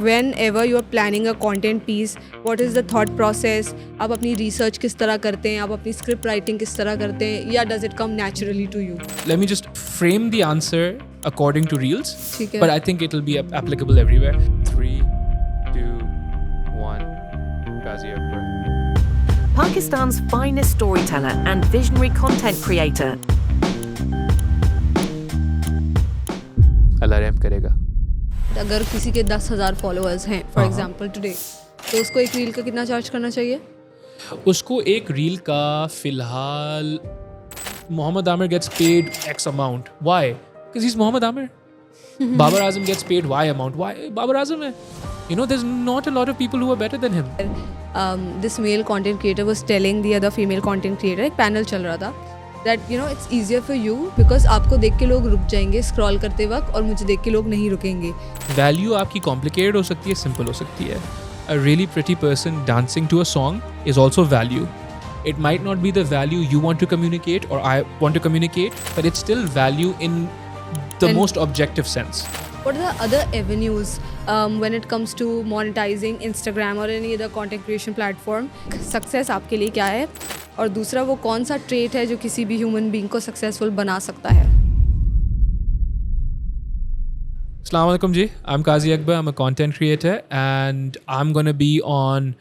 whenever you are planning a content piece, what is the thought process? आप अपनी research किस तरह करते हैं? आप अपनी script writing किस तरह करते हैं? या does it come naturally to you? Let me just frame the answer according to Reels, ठीक है. but I think it'll be applicable everywhere. 3, 2, 1. Ghazi Akbar. Pakistan's finest storyteller and visionary content creator. Allah रहम करेगा. अगर किसी के 10,000 followers हैं for example today, तो उसको एक रील का कितना चार्ज करना चाहिए? उसको एक रील का फिलहाल Muhammad Amir gets paid X amount. Why? Because he's Muhammad Amir. Babar Azam gets paid Y amount. Why? Babar Azam hai. You know, there's not a lot of people who are better than him. This male content creator was telling the other female content creator, एक panel चल रहा था, that you know it's easier for you because आपको देख के लोग रुक जाएंगे स्क्रॉल करते वक्त और मुझे देख के लोग नहीं रुकेंगे. वैल्यू आपकी कॉम्प्लिकेटेड हो सकती है, सिंपल हो सकती है. A really pretty person dancing to a song is also value. It might not be the value you want to communicate or I want to communicate, but it's still value in the most objective sense. What are the other avenues when it comes to monetizing Instagram or any other content creation platform? Success आपके लिए क्या है? और दूसरा वो कौन सा trait है जो किसी भी human being को successful बना सकता है? Assalamu alaikum ji. I'm Ghazi Akbar. I'm a content creator and I'm going to be on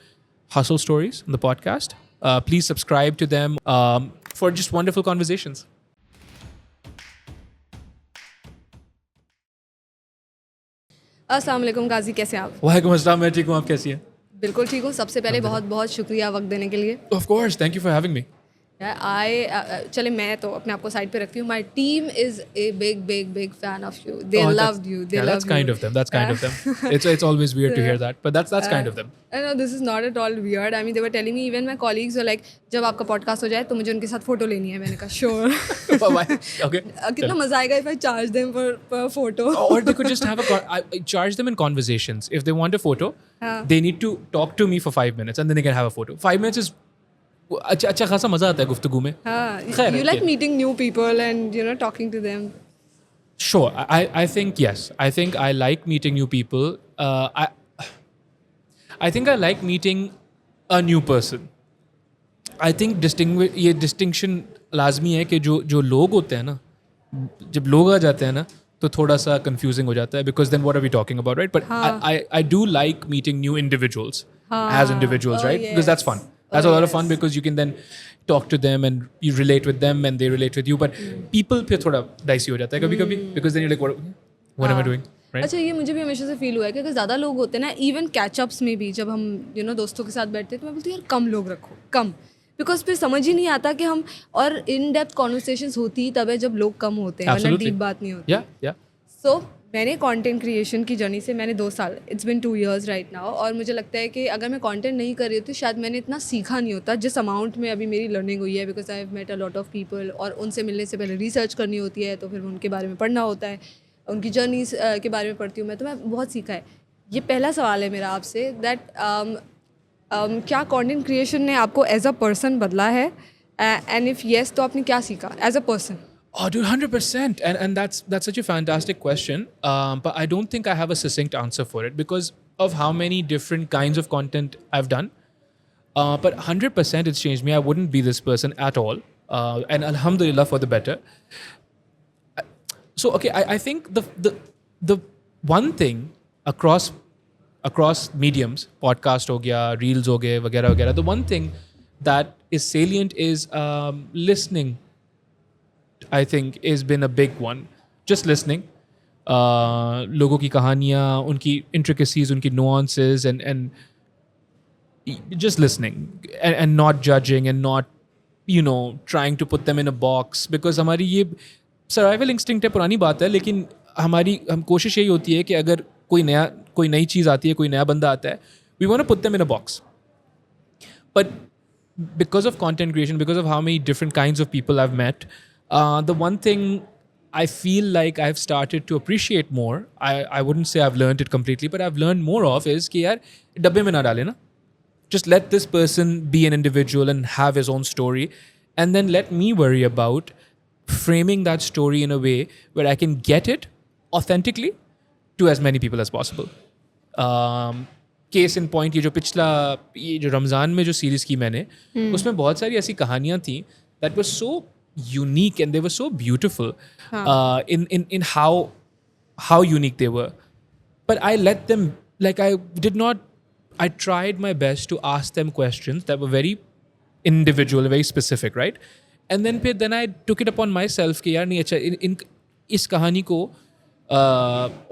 Hustle Stories, the podcast. Please subscribe to them for just wonderful conversations. अस्सलाम वालेकुम गाजी, कैसे हैं आप? वालेकुम अस्सलाम, मैं ठीक हूँ, आप कैसी हैं? बिल्कुल ठीक हूँ. सबसे पहले बहुत बहुत शुक्रिया वक्त देने के लिए. Of course, thank you for having me. चले मैं तो अपने आप को साइड पे रखती हूँ. My team is a big fan of you. They loved you. That's kind of them. That's kind of them. It's always weird to hear that, but that's kind of them. No, this is not at all weird. I mean, they were telling me, even my colleagues were like, जब आपका podcast हो जाए तो मुझे उनके साथ photo लेनी है. मैंने कहा sure. Why? Okay. कितना मजा आएगा if I charge them for photo. Or they could just have I charge them in conversations. If they want a photo, they need to talk to me for 5 minutes and then they can have a photo. 5 minutes is अच्छा खासा मजा आता है गुफ्तगू में. You like meeting new people and you know talking to them. Sure, I think yes. I think I like meeting new people. I think I like meeting a new person. I think ये distinction लाजमी है कि जो लोग होते हैं ना, जब लोग आ जाते हैं ना तो थोड़ा सा confusing हो जाता है, because then what are we talking about, right? But I do like meeting new individuals as individuals, right? Yes. Because that's fun. That's a lot of fun because you can then talk to them and you relate with them and they relate with you. But people पे थोड़ा dicey हो जाता है कभी-कभी, because then you're like, what am I doing? Right? अच्छा, ये मुझे भी हमेशा से फील हुआ है कि अगर ज़्यादा लोग होते हैं ना, इवन कैचअप्स में भी जब हम दोस्तों के साथ बैठते हैं तो मैं बोलती हूँ यार कम लोग रखो, कम. बिकॉज फिर समझ ही नहीं आता कि हम, और इन डेप्थ कॉन्वर्सेशंस होती ही तब है जब लोग कम होते हैं, वरना डीप बात नहीं होती. Yeah. सो मैंने कंटेंट क्रिएशन की जर्नी से मैंने 2 साल, it's been 2 years right now, और मुझे लगता है कि अगर मैं कंटेंट नहीं कर रही होती शायद मैंने इतना सीखा नहीं होता जिस अमाउंट में अभी मेरी लर्निंग हुई है. Because I have met a lot of people, और उनसे मिलने से पहले रिसर्च करनी होती है, तो फिर उनके बारे में पढ़ना होता है, उनकी जर्नीज के बारे में पढ़ती हूँ मैं, तो मैं बहुत सीखा है. ये पहला सवाल है मेरा आपसे, दैट क्या कंटेंट क्रिएशन ने आपको एज अ पर्सन बदला है, एंड इफ़ येस तो आपने क्या सीखा as a person? Oh, dude, 100%. And that's such a fantastic question. But I don't think I have a succinct answer for it because of how many different kinds of content I've done. But 100% it's changed me. I wouldn't be this person at all. And alhamdulillah for the better. So, okay, I think the one thing across mediums, podcast ho gaya, reels ho gaye, वगैरह वगैरह, the one thing that is salient is listening. I think has been a big one. Just listening. लोगों की कहानियाँ, उनकी intricacies, उनकी nuances, and just listening and not judging and not trying to put them in a box, because हमारी ये survival instinct है, पुरानी बात है, लेकिन हम कोशिश यही होती है कि अगर कोई नई चीज़ आती है, कोई नया बंदा आता है, we want to put them in a box. But because of content creation, because of how many different kinds of people I've met, the one thing I feel like I've started to appreciate more, I wouldn't say I've learned it completely, but I've learned more of, is कि यार डब्बे में ना डाले ना. Just let this person be an individual and have his own story, and then let me worry about framing that story in a way where I can get it authentically to as many people as possible. Case in point ये जो रमज़ान में जो series की मैंने, उसमें बहुत सारी ऐसी कहानियाँ थी that was so unique and they were so beautiful in how unique they were. But I let them, like I tried my best to ask them questions that were very individual, very specific, right? And then I took it upon myself कि यार नहीं अच्छा इस कहानी को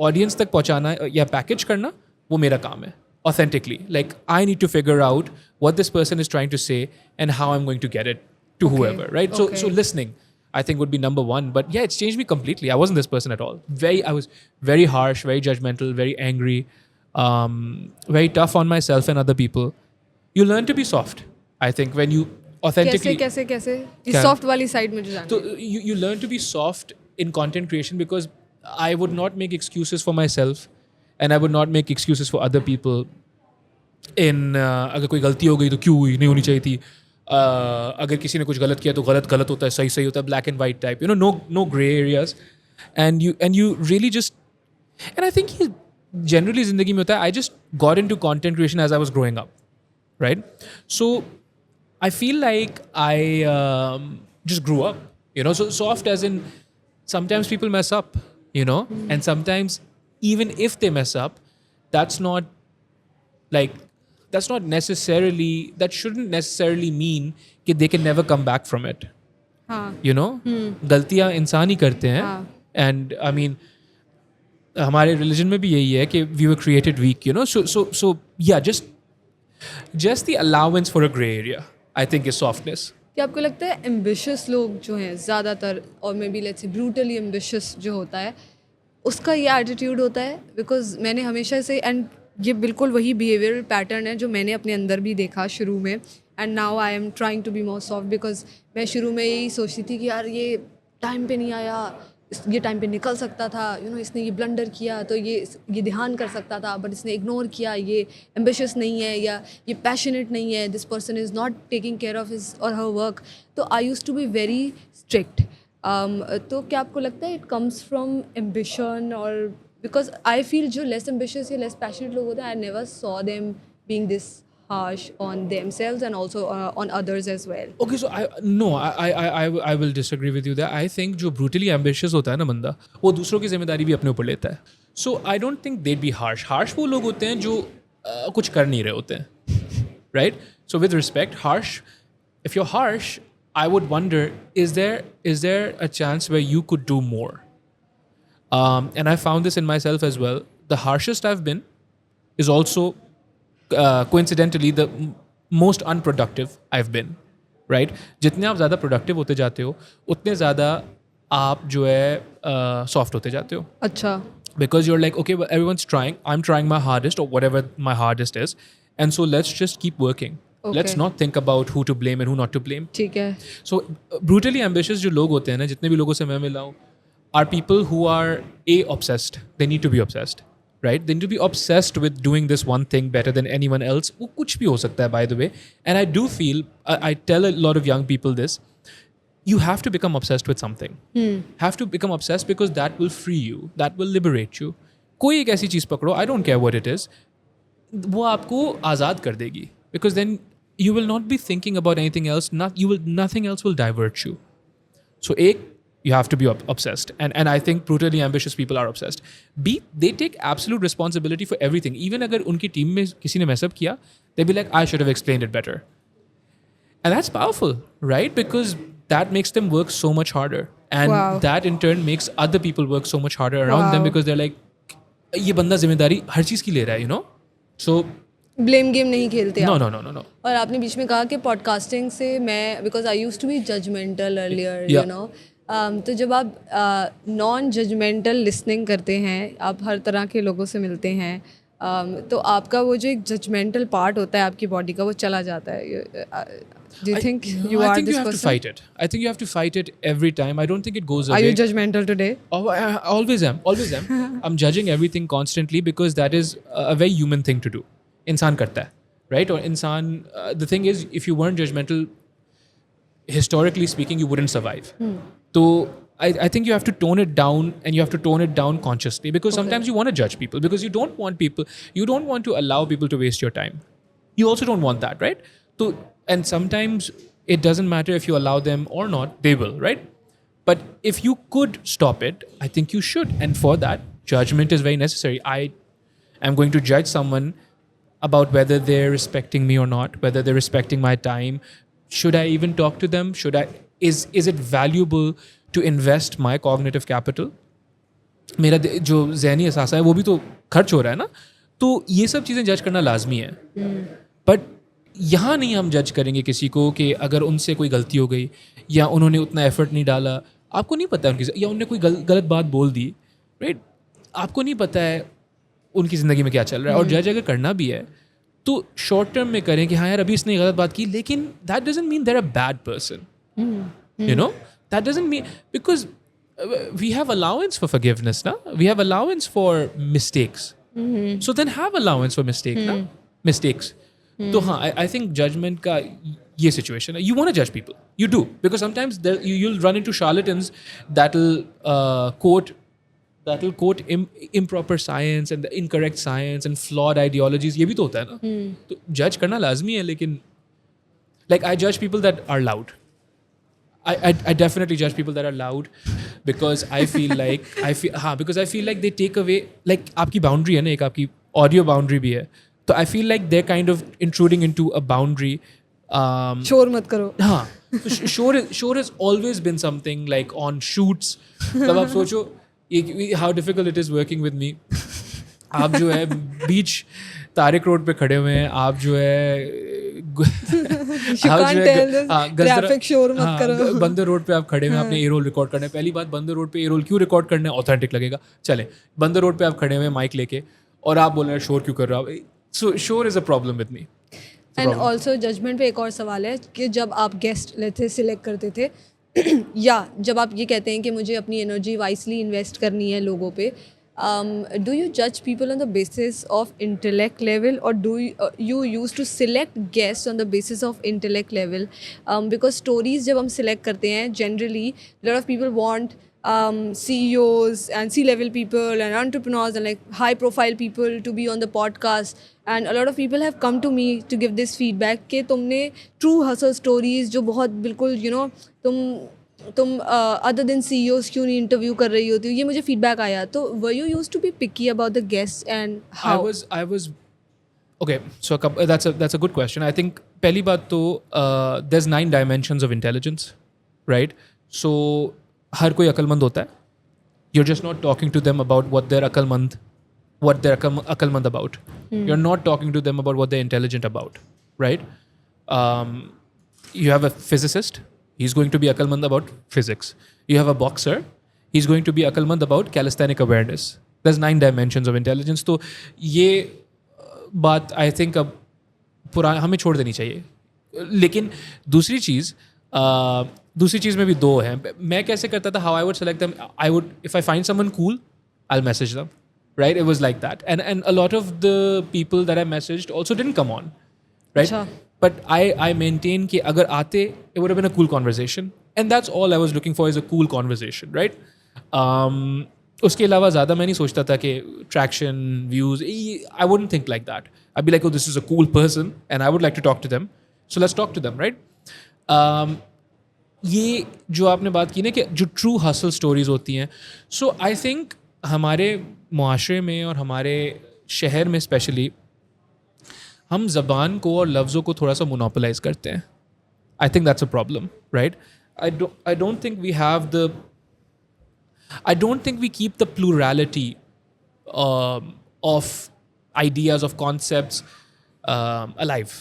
audience तक पहुंचाना या पैकेज करना वो मेरा काम है authentically. Like I need to figure out what this person is trying to say and how I'm going to get it to whoever, right? So listening, I think, would be number one. But yeah, it's changed me completely. I wasn't this person at all. I was very harsh, very judgmental, very angry, very tough on myself and other people. You learn to be soft, I think, when you authentically. कैसे ये क्या? soft वाली side में जो जाना So you learn to be soft in content creation because I would not make excuses for myself and I would not make excuses for other people. अगर कोई गलती हो गई तो क्यों हुई, नहीं होनी चाहिए थी. अगर किसी ने कुछ गलत किया तो गलत होता है, सही होता है, black and white type, no gray areas, and you really just, and I think generally ज़िंदगी में होता है, I just got into content creation as I was growing up, right? So I feel like I just grew up, so soft as in sometimes people mess up, and sometimes even if they mess up, that shouldn't necessarily mean कि they can never come back from it. हाँ. गलतियाँ इंसान ही करते हैं. हाँ. And I mean, हमारे religion में भी यही है कि we were created weak, so yeah, just the allowance for a gray area, I think, is softness. क्या आपको लगता है एम्बिशियस लोग जो हैं ज़्यादातर, और may be let's say brutally ambitious जो होता है, उसका ये एटीट्यूड होता है? बिकॉज मैंने हमेशा से, एंड ये बिल्कुल वही बिहेवियरल पैटर्न है जो मैंने अपने अंदर भी देखा शुरू में, and now I am trying to be more soft. Because मैं शुरू में यही सोचती थी कि यार ये टाइम पे नहीं आया, ये टाइम पे निकल सकता था, इसने ये ब्लंडर किया तो ये ध्यान कर सकता था, बट इसने इग्नोर किया, ये एम्बिशियस नहीं है या ये पैशनेट नहीं है, this person is not taking care of his और हर वर्क. तो I use to be very strict. तो क्या आपको लगता है इट कम्स फ्रॉम एम्बिशन, और बिकॉज आई फील जो लेस एम्बिशियस या लेस पैशनेट लोग होते हैं, I never saw them being this harsh on themselves and also on others as well. Okay, so I will disagree with you there. I think जो brutally ambitious होता है ना बंदा, वो दूसरों की जिम्मेदारी भी अपने ऊपर लेता है. So I don't think they'd be harsh. Harsh वो लोग होते हैं जो कुछ कर नहीं रहे होते हैं, right? So with respect, harsh. If you're harsh, I would wonder, is there a chance where you could do more? And I found this in myself as well. The harshest I've been is also coincidentally the most unproductive I've been, right? जितने आप ज़्यादा productive होते जाते हो, उतने ज़्यादा आप जो है soft होते जाते हो. अच्छा. Because you're like, okay, well, everyone's trying, I'm trying my hardest, or whatever my hardest is, and so let's just keep working. Okay. Let's not think about who to blame and who not to blame. ठीक है. So brutally ambitious जो लोग होते हैं ना, जितने भी लोगों से मैं मिला हूँ, are people who are obsessed. They need to be obsessed. Right? They need to be obsessed with doing this one thing better than anyone else. वो कुछ भी हो सकता है, by the way. And I do feel, I tell a lot of young people this, you have to become obsessed with something. Have to become obsessed because that will free you. That will liberate you. कोई एक ऐसी चीज़ पकड़ो, I don't care what it is, वो आपको आज़ाद कर देगी. Because then you will not be thinking about anything else. Nothing else will divert you. So you have to be obsessed. And I think brutally ambitious people are obsessed. B, they take absolute responsibility for everything. Even अगर उनकी team में किसी ने mess up किया, they'll be like, I should have explained it better. And that's powerful, right? Because that makes them work so much harder. And Wow. that in turn makes other people work so much harder around them, Wow. because they're like, ये बंदा जिम्मेदारी हर चीज़ की ले रहा है, So blame game नहीं खेलते आप. No. और आपने बीच में कहा कि पॉडकास्टिंग से मैं, because I use to be judgemental earlier, Yeah. तो जब आप नॉन जजमेंटल लिसनिंग करते हैं, आप हर तरह के लोगों से मिलते हैं, तो आपका वो जो एक जजमेंटल पार्ट होता है आपकी बॉडी का, वो चला जाता है. Do you think you I are think this you have person? to fight it. I think you have to fight it every time. I don't think it goes away. Are you judgmental today? Oh, I always am. I'm judging everything constantly because that is a very human thing to do. इंसान करता है, right? और इंसान, the thing is, if you weren't judgmental, historically speaking, you wouldn't survive. तो I think you have to tone it down, and you have to tone it down consciously, because sometimes you want to judge people because you don't want to allow people to waste your time. You also don't want that, right? So, and sometimes it doesn't matter if you allow them or not, they will, right? But if you could stop it, I think you should. And for that, judgment is very necessary. I am going to judge someone about whether they're respecting me or not, whether they're respecting my time. Should I even talk to them? Is it valuable to invest my cognitive capital? मेरा जो ज़हनी असासा है वो भी तो खर्च हो रहा है ना. तो ये सब चीज़ें जज करना लाजमी है. बट यहाँ नहीं हम जज करेंगे किसी को कि अगर उनसे कोई गलती हो गई या उन्होंने उतना एफर्ट नहीं डाला, आपको नहीं पता है उनकी, या उन्होंने कोई गलत बात बोल दी, राइट? आपको नहीं पता है उनकी ज़िंदगी में क्या चल रहा है. और जज अगर करना भी है तो शॉर्ट टर्म में करें कि हाँ यार अभी इसने गलत बात की, लेकिन that doesn't mean they're a bad person. You know, that doesn't mean, because we have allowance for forgiveness, na? We have allowance for mistakes. So then have allowance for mistakes. So I think judgment ka ye situation. You want to judge people, you do, because sometimes you'll run into charlatans that'll quote improper science and the incorrect science and flawed ideologies. ये भी तो होता है ना. तो judge करना लाजमी है, लेकिन like I judge people that are loud. I definitely judge people that are loud because I feel like they take away, like आपकी boundary है ना, एक आपकी audio boundary भी है, तो I feel like they're kind of intruding into a boundary. शोर मत करो. हाँ, तो शोर has always been something like on shoots. तब आप सोचो how difficult it is working with me. आप जो है बीच तारिक रोड पे खड़े हुए हैं, आप जो है ट्रैफिक शोर मत करो. बंदर रोड पे आप खड़े हुए हैं, आपने ए रोल रिकॉर्ड करना है. पहली बात, बंदर रोड पे ए रोल क्यों रिकॉर्ड करना है? ऑथेंटिक लगेगा. चले, बंदर रोड पे आप खड़े हुए हैं माइक लेके और आप बोल रहे हैं शोर क्यों कर रहे हो. सो शोर is a problem with me. And also judgement पे एक और सवाल है कि जब आप गेस्ट लेते सिलेक्ट करते थे या जब आप ये कहते हैं कि मुझे अपनी एनर्जी वाइसली इन्वेस्ट करनी है लोगों पे, do you judge people on the basis of intellect level, or do you used to select guests on the basis of intellect level? Because stories जब हम select करते हैं, generally a lot of people want CEOs and C-level people and entrepreneurs and like high-profile people to be on the podcast. And a lot of people have come to me to give this feedback कि तुमने true hustle stories जो बहुत बिल्कुल तुम other than CEOs क्यों नहीं interview कर रही होती हो, ये मुझे फीडबैक आया. तो were you used to be picky about the guests and how? I was okay, so that's a good question. I think पहली बात तो there's 9 dimensions of intelligence, right? So हर कोई अक्लमंद होता है. You're just not talking to them about what they're अक्लमंद about. You're not talking to them about what they're intelligent about, right? You have a physicist. He's going to be akalmand about physics. You have a boxer. He's going to be akalmand about calisthenic awareness. There's 9 dimensions of intelligence. तो ये बात I think अब हमें छोड़ देनी चाहिए. लेकिन दूसरी चीज़ में भी 2 हैं. मैं कैसे करता था? How I would select them. If I find someone cool, I'll message them. Right? It was like that. And a lot of the people that I messaged also didn't come on. Right? अच्छा. But I maintain कि अगर आते, it would have been a cool conversation. And that's all I was looking for, is a cool conversation, right? उसके अलावा ज़्यादा मैं नहीं सोचता था कि traction, views. I wouldn't think like that. I'd be like, oh, this is a cool person and I would like to talk to them. So let's talk to them, right? ये जो आपने बात की ना कि जो true hustle stories होती हैं. So I think हमारे मुआशरे में और हमारे शहर में स्पेशली हम ज़बान को और लफ्ज़ों को थोड़ा सा मोनोपोलाइज करते हैं. I think that's a problem, right? I don't think we keep the plurality of ideas, of concepts alive.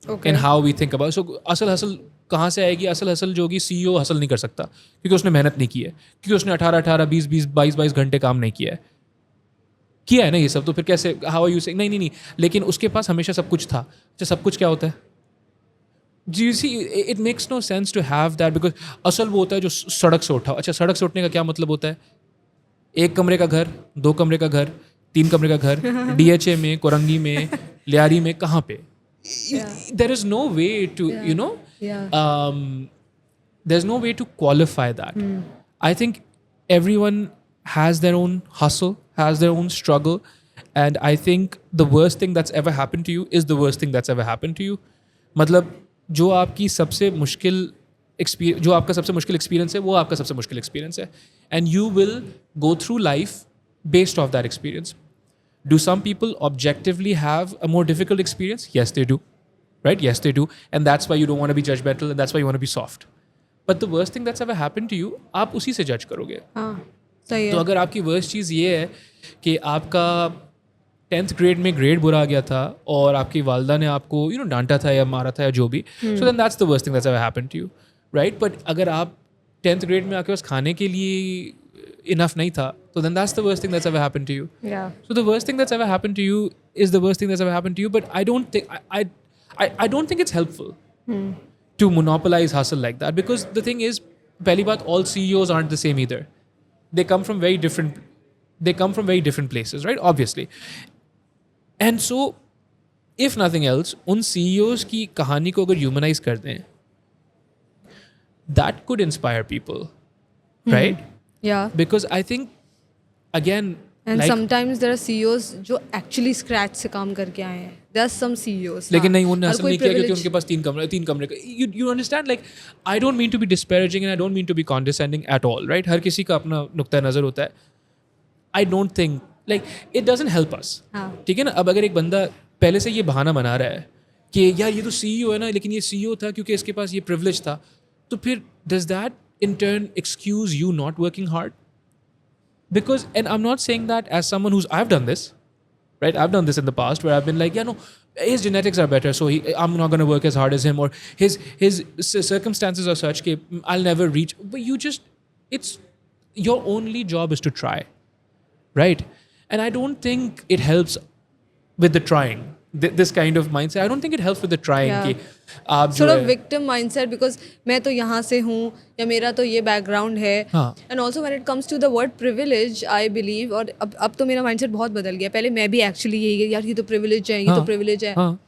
Okay. In how we think about it. So असल हसल कहाँ से आएगी? असल हसल जो होगी, CEO हसल नहीं कर सकता क्योंकि उसने मेहनत नहीं की है, क्योंकि उसने 18, 20, 22 घंटे काम नहीं किया है ना ये सब. तो फिर कैसे? How are you saying? नहीं, लेकिन उसके पास हमेशा सब कुछ था. अच्छा, सब कुछ क्या होता है? Do you see, it makes no sense to have that, because असल वो होता है जो सड़क से उठा. अच्छा, सड़क से उठने का क्या मतलब होता है? 1 कमरे का घर, 2 कमरे का घर, 3 कमरे का घर, DHA में, कोरंगी में, लियारी में, कहाँ पे? There is no way to, there's no way to qualify that. I think everyone has their own hustle, has their own struggle, and I think the worst thing that's ever happened to you is the worst thing that's ever happened to you. मतलब जो आपकी सबसे मुश्किल जो आपका सबसे मुश्किल experience है वो आपका सबसे मुश्किल एक्सपीरियंस है, and you will go through life based of that experience. Do some people objectively have a more difficult experience? Yes, they do. Right? Yes, they do. And that's why you don't want to be judgmental, and that's why you want to be soft. But the worst thing that's ever happened to you, आप उसी से जज करोगे. हाँ सही है. तो अगर आपकी वर्स्ट चीज़ ये है कि आपका 10th ग्रेड में ग्रेड बुरा आ गया था और आपकी वालदा ने आपको डांटा था या मारा था या जो भी, so then that's the worst thing that's ever happened to you, right? But अगर आप 10th ग्रेड में आपके पास खाने के लिए enough nahi tha, so then that's the worst thing that's ever happened to you. Yeah. So the worst thing that's ever happened to you is the worst thing that's ever happened to you, but I don't think I don't think it's helpful to monopolize hustle like that, because the thing is, pehli baat, all CEOs aren't the same either. They come from very different places, right? Obviously. And so if nothing else, उन CEOs की कहानी को अगर humanize कर दें, that could inspire people, right? Yeah. Because I think, again, And like, sometimes there are CEOs जो actually scratch से काम करके आए हैं. There are some CEOs. लेकिन नहीं, हाँ. उन्होंने हर हासिल कोई नहीं किया क्योंकि privilege- उनके पास तीन कमरे का. You understand? Like, I don't mean to be disparaging and I don't mean to be condescending at all, right? हर किसी का अपना नुक्ता नज़र होता है. I don't think, like, it doesn't help us. हाँ. ठीक है ना? अब अगर एक बंदा पहले से ये बहाना बना रहा है कि यार ये तो CEO है ना, लेकिन ये CEO था क्योंकि इसके पास ये privilege था, तो फिर does that in turn excuse you not working hard? Because, and I'm not saying that as someone I've done this, right? I've done this in the past where I've been like, yeah, no, his genetics are better, so I'm not going to work as hard as him, or his circumstances are such that I'll never reach. But it's your only job is to try, right? And I don't think it helps with the trying. This kind of mindset, I don't think it helps with the trying. Yeah. कि आप जो sort of है, victim mindset, because मैं तो यहाँ से हूँ या मेरा तो ये background है. हाँ. And also when it comes to the word privilege, I believe, और अब तो मेरा mindset बहुत बदल गया. पहले मैं भी actually यही यार ये तो privilege है, ये तो privilege है. हाँ.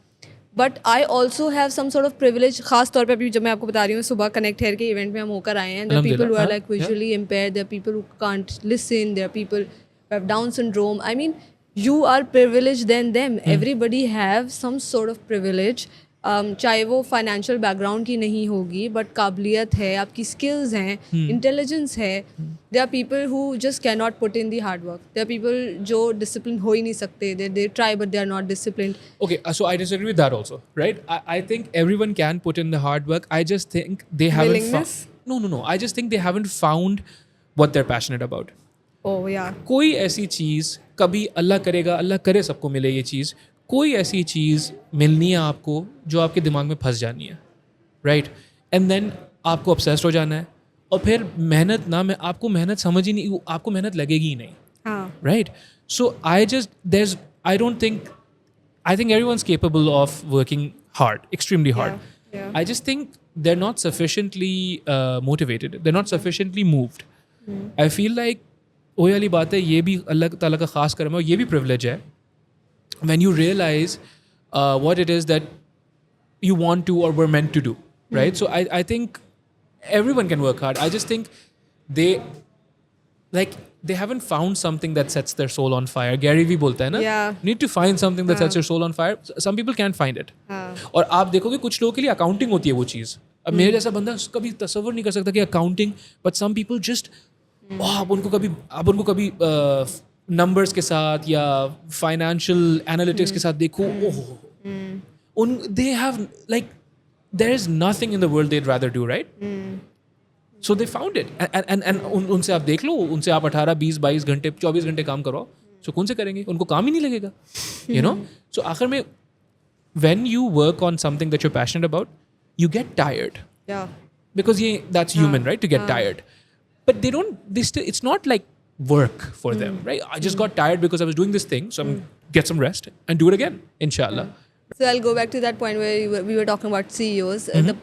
But I also have some sort of privilege. खास तौर पे अभी जब मैं आपको बता रही हूँ, सुबह Connect Hair के event में हम होकर आए हैं. There are people who are like visually impaired. There are people who can't listen. There are people who have Down syndrome. I mean, you are privileged than them. Everybody have some sort of privilege. चाहे वो financial background की नहीं होगी, but काबिलियत है, आपकी skills हैं, intelligence है. There are people who just can not put in the hard work. There are people जो डिसिप्लिन हो ही नहीं सकते. They try but they are not discipline. Okay, so I disagree with that also, right? I think everyone can put in the hard work. I just think they haven't Willingness? No. I just think they haven't found what they're passionate about. ओह या. कोई ऐसी चीज़ कभी अल्लाह करेगा, अल्लाह करे सबको मिले ये चीज़, कोई ऐसी चीज़ मिलनी है आपको जो आपके दिमाग में फंस जानी है, राइट? एंड देन आपको obsessed हो जाना है, और फिर मेहनत ना, मैं आपको मेहनत समझ ही नहीं, आपको मेहनत लगेगी ही नहीं, हाँ. right? So I think everyone's capable of working hard, extremely hard. Yeah. I just think they're not sufficiently motivated. They're not sufficiently moved. I feel like वही वाली बात है, ये भी अल्लाह ताला का ख़ास करम है और ये भी privilege है. When you realize what it is that you want to or were meant to do, right? So I think everyone can work hard. I just think they haven't found something that sets their soul on fire. Gary Vee बोलता है ना, Yeah. you need to find something that sets your soul on fire. Some people can't find it. हाँ. और आप देखोगे कुछ लोगों के लिए अकाउंटिंग होती है वो चीज़. अब मेरे जैसा बंदा कभी तसव्वुर नहीं कर सकता कि accounting, but some people just आप उनको कभी नंबर्स के साथ या फाइनेंशियल एनालिटिक्स के साथ देखो, they have like there is nothing in the world they'd rather do, right? So they found it, and उनसे आप देख लो, उनसे आप 18, 20, 22 घंटे 24 घंटे काम करवाओ, so कौन से करेंगे? उनको काम ही नहीं लगेगा, you know? So आखिर में when you work on something that you're passionate about, you get tired, Yeah. because that's human, right? To get tired, but it's not like work for them, right? I just got tired because I was doing this thing, so I'm get some rest and do it again, inshallah. So I'll go back to that point where we were talking about CEOs. The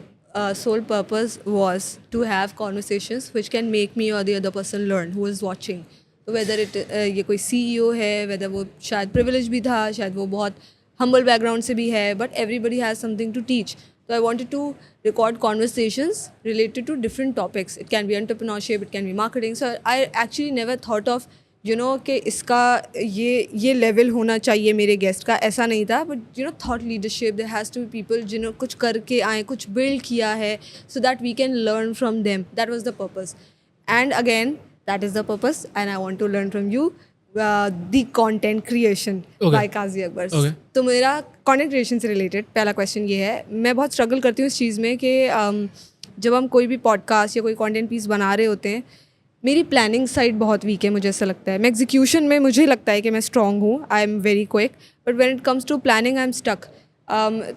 sole purpose was to have conversations which can make me or the other person learn who is watching. So whether ये कोई CEO है, whether वो शायद privilege भी था, शायद वो बहुत humble background से भी है, but everybody has something to teach. So I wanted to record conversations related to different topics. It can be entrepreneurship, it can be marketing. So I actually never thought of कि इसका ये level होना चाहिए मेरे guest का, ऐसा नहीं था. But thought leadership, there has to be people कुछ करके आए, कुछ बिल्ड किया है, so that we can learn from them. That was the purpose. And again that is the purpose and I want to learn from you the content creation by Kazi Akbar. तो मेरा content creation से related पहला question ये है. मैं बहुत struggle करती हूँ इस चीज़ में कि जब हम कोई भी पॉडकास्ट या कोई कंटेंट पीस बना रहे होते हैं, मेरी प्लानिंग साइड बहुत वीक है, मुझे ऐसा लगता है. मैं एग्जीक्यूशन में मुझे लगता है कि मैं स्ट्रॉन्ग हूँ, I am very quick, but when it comes to planning I am stuck.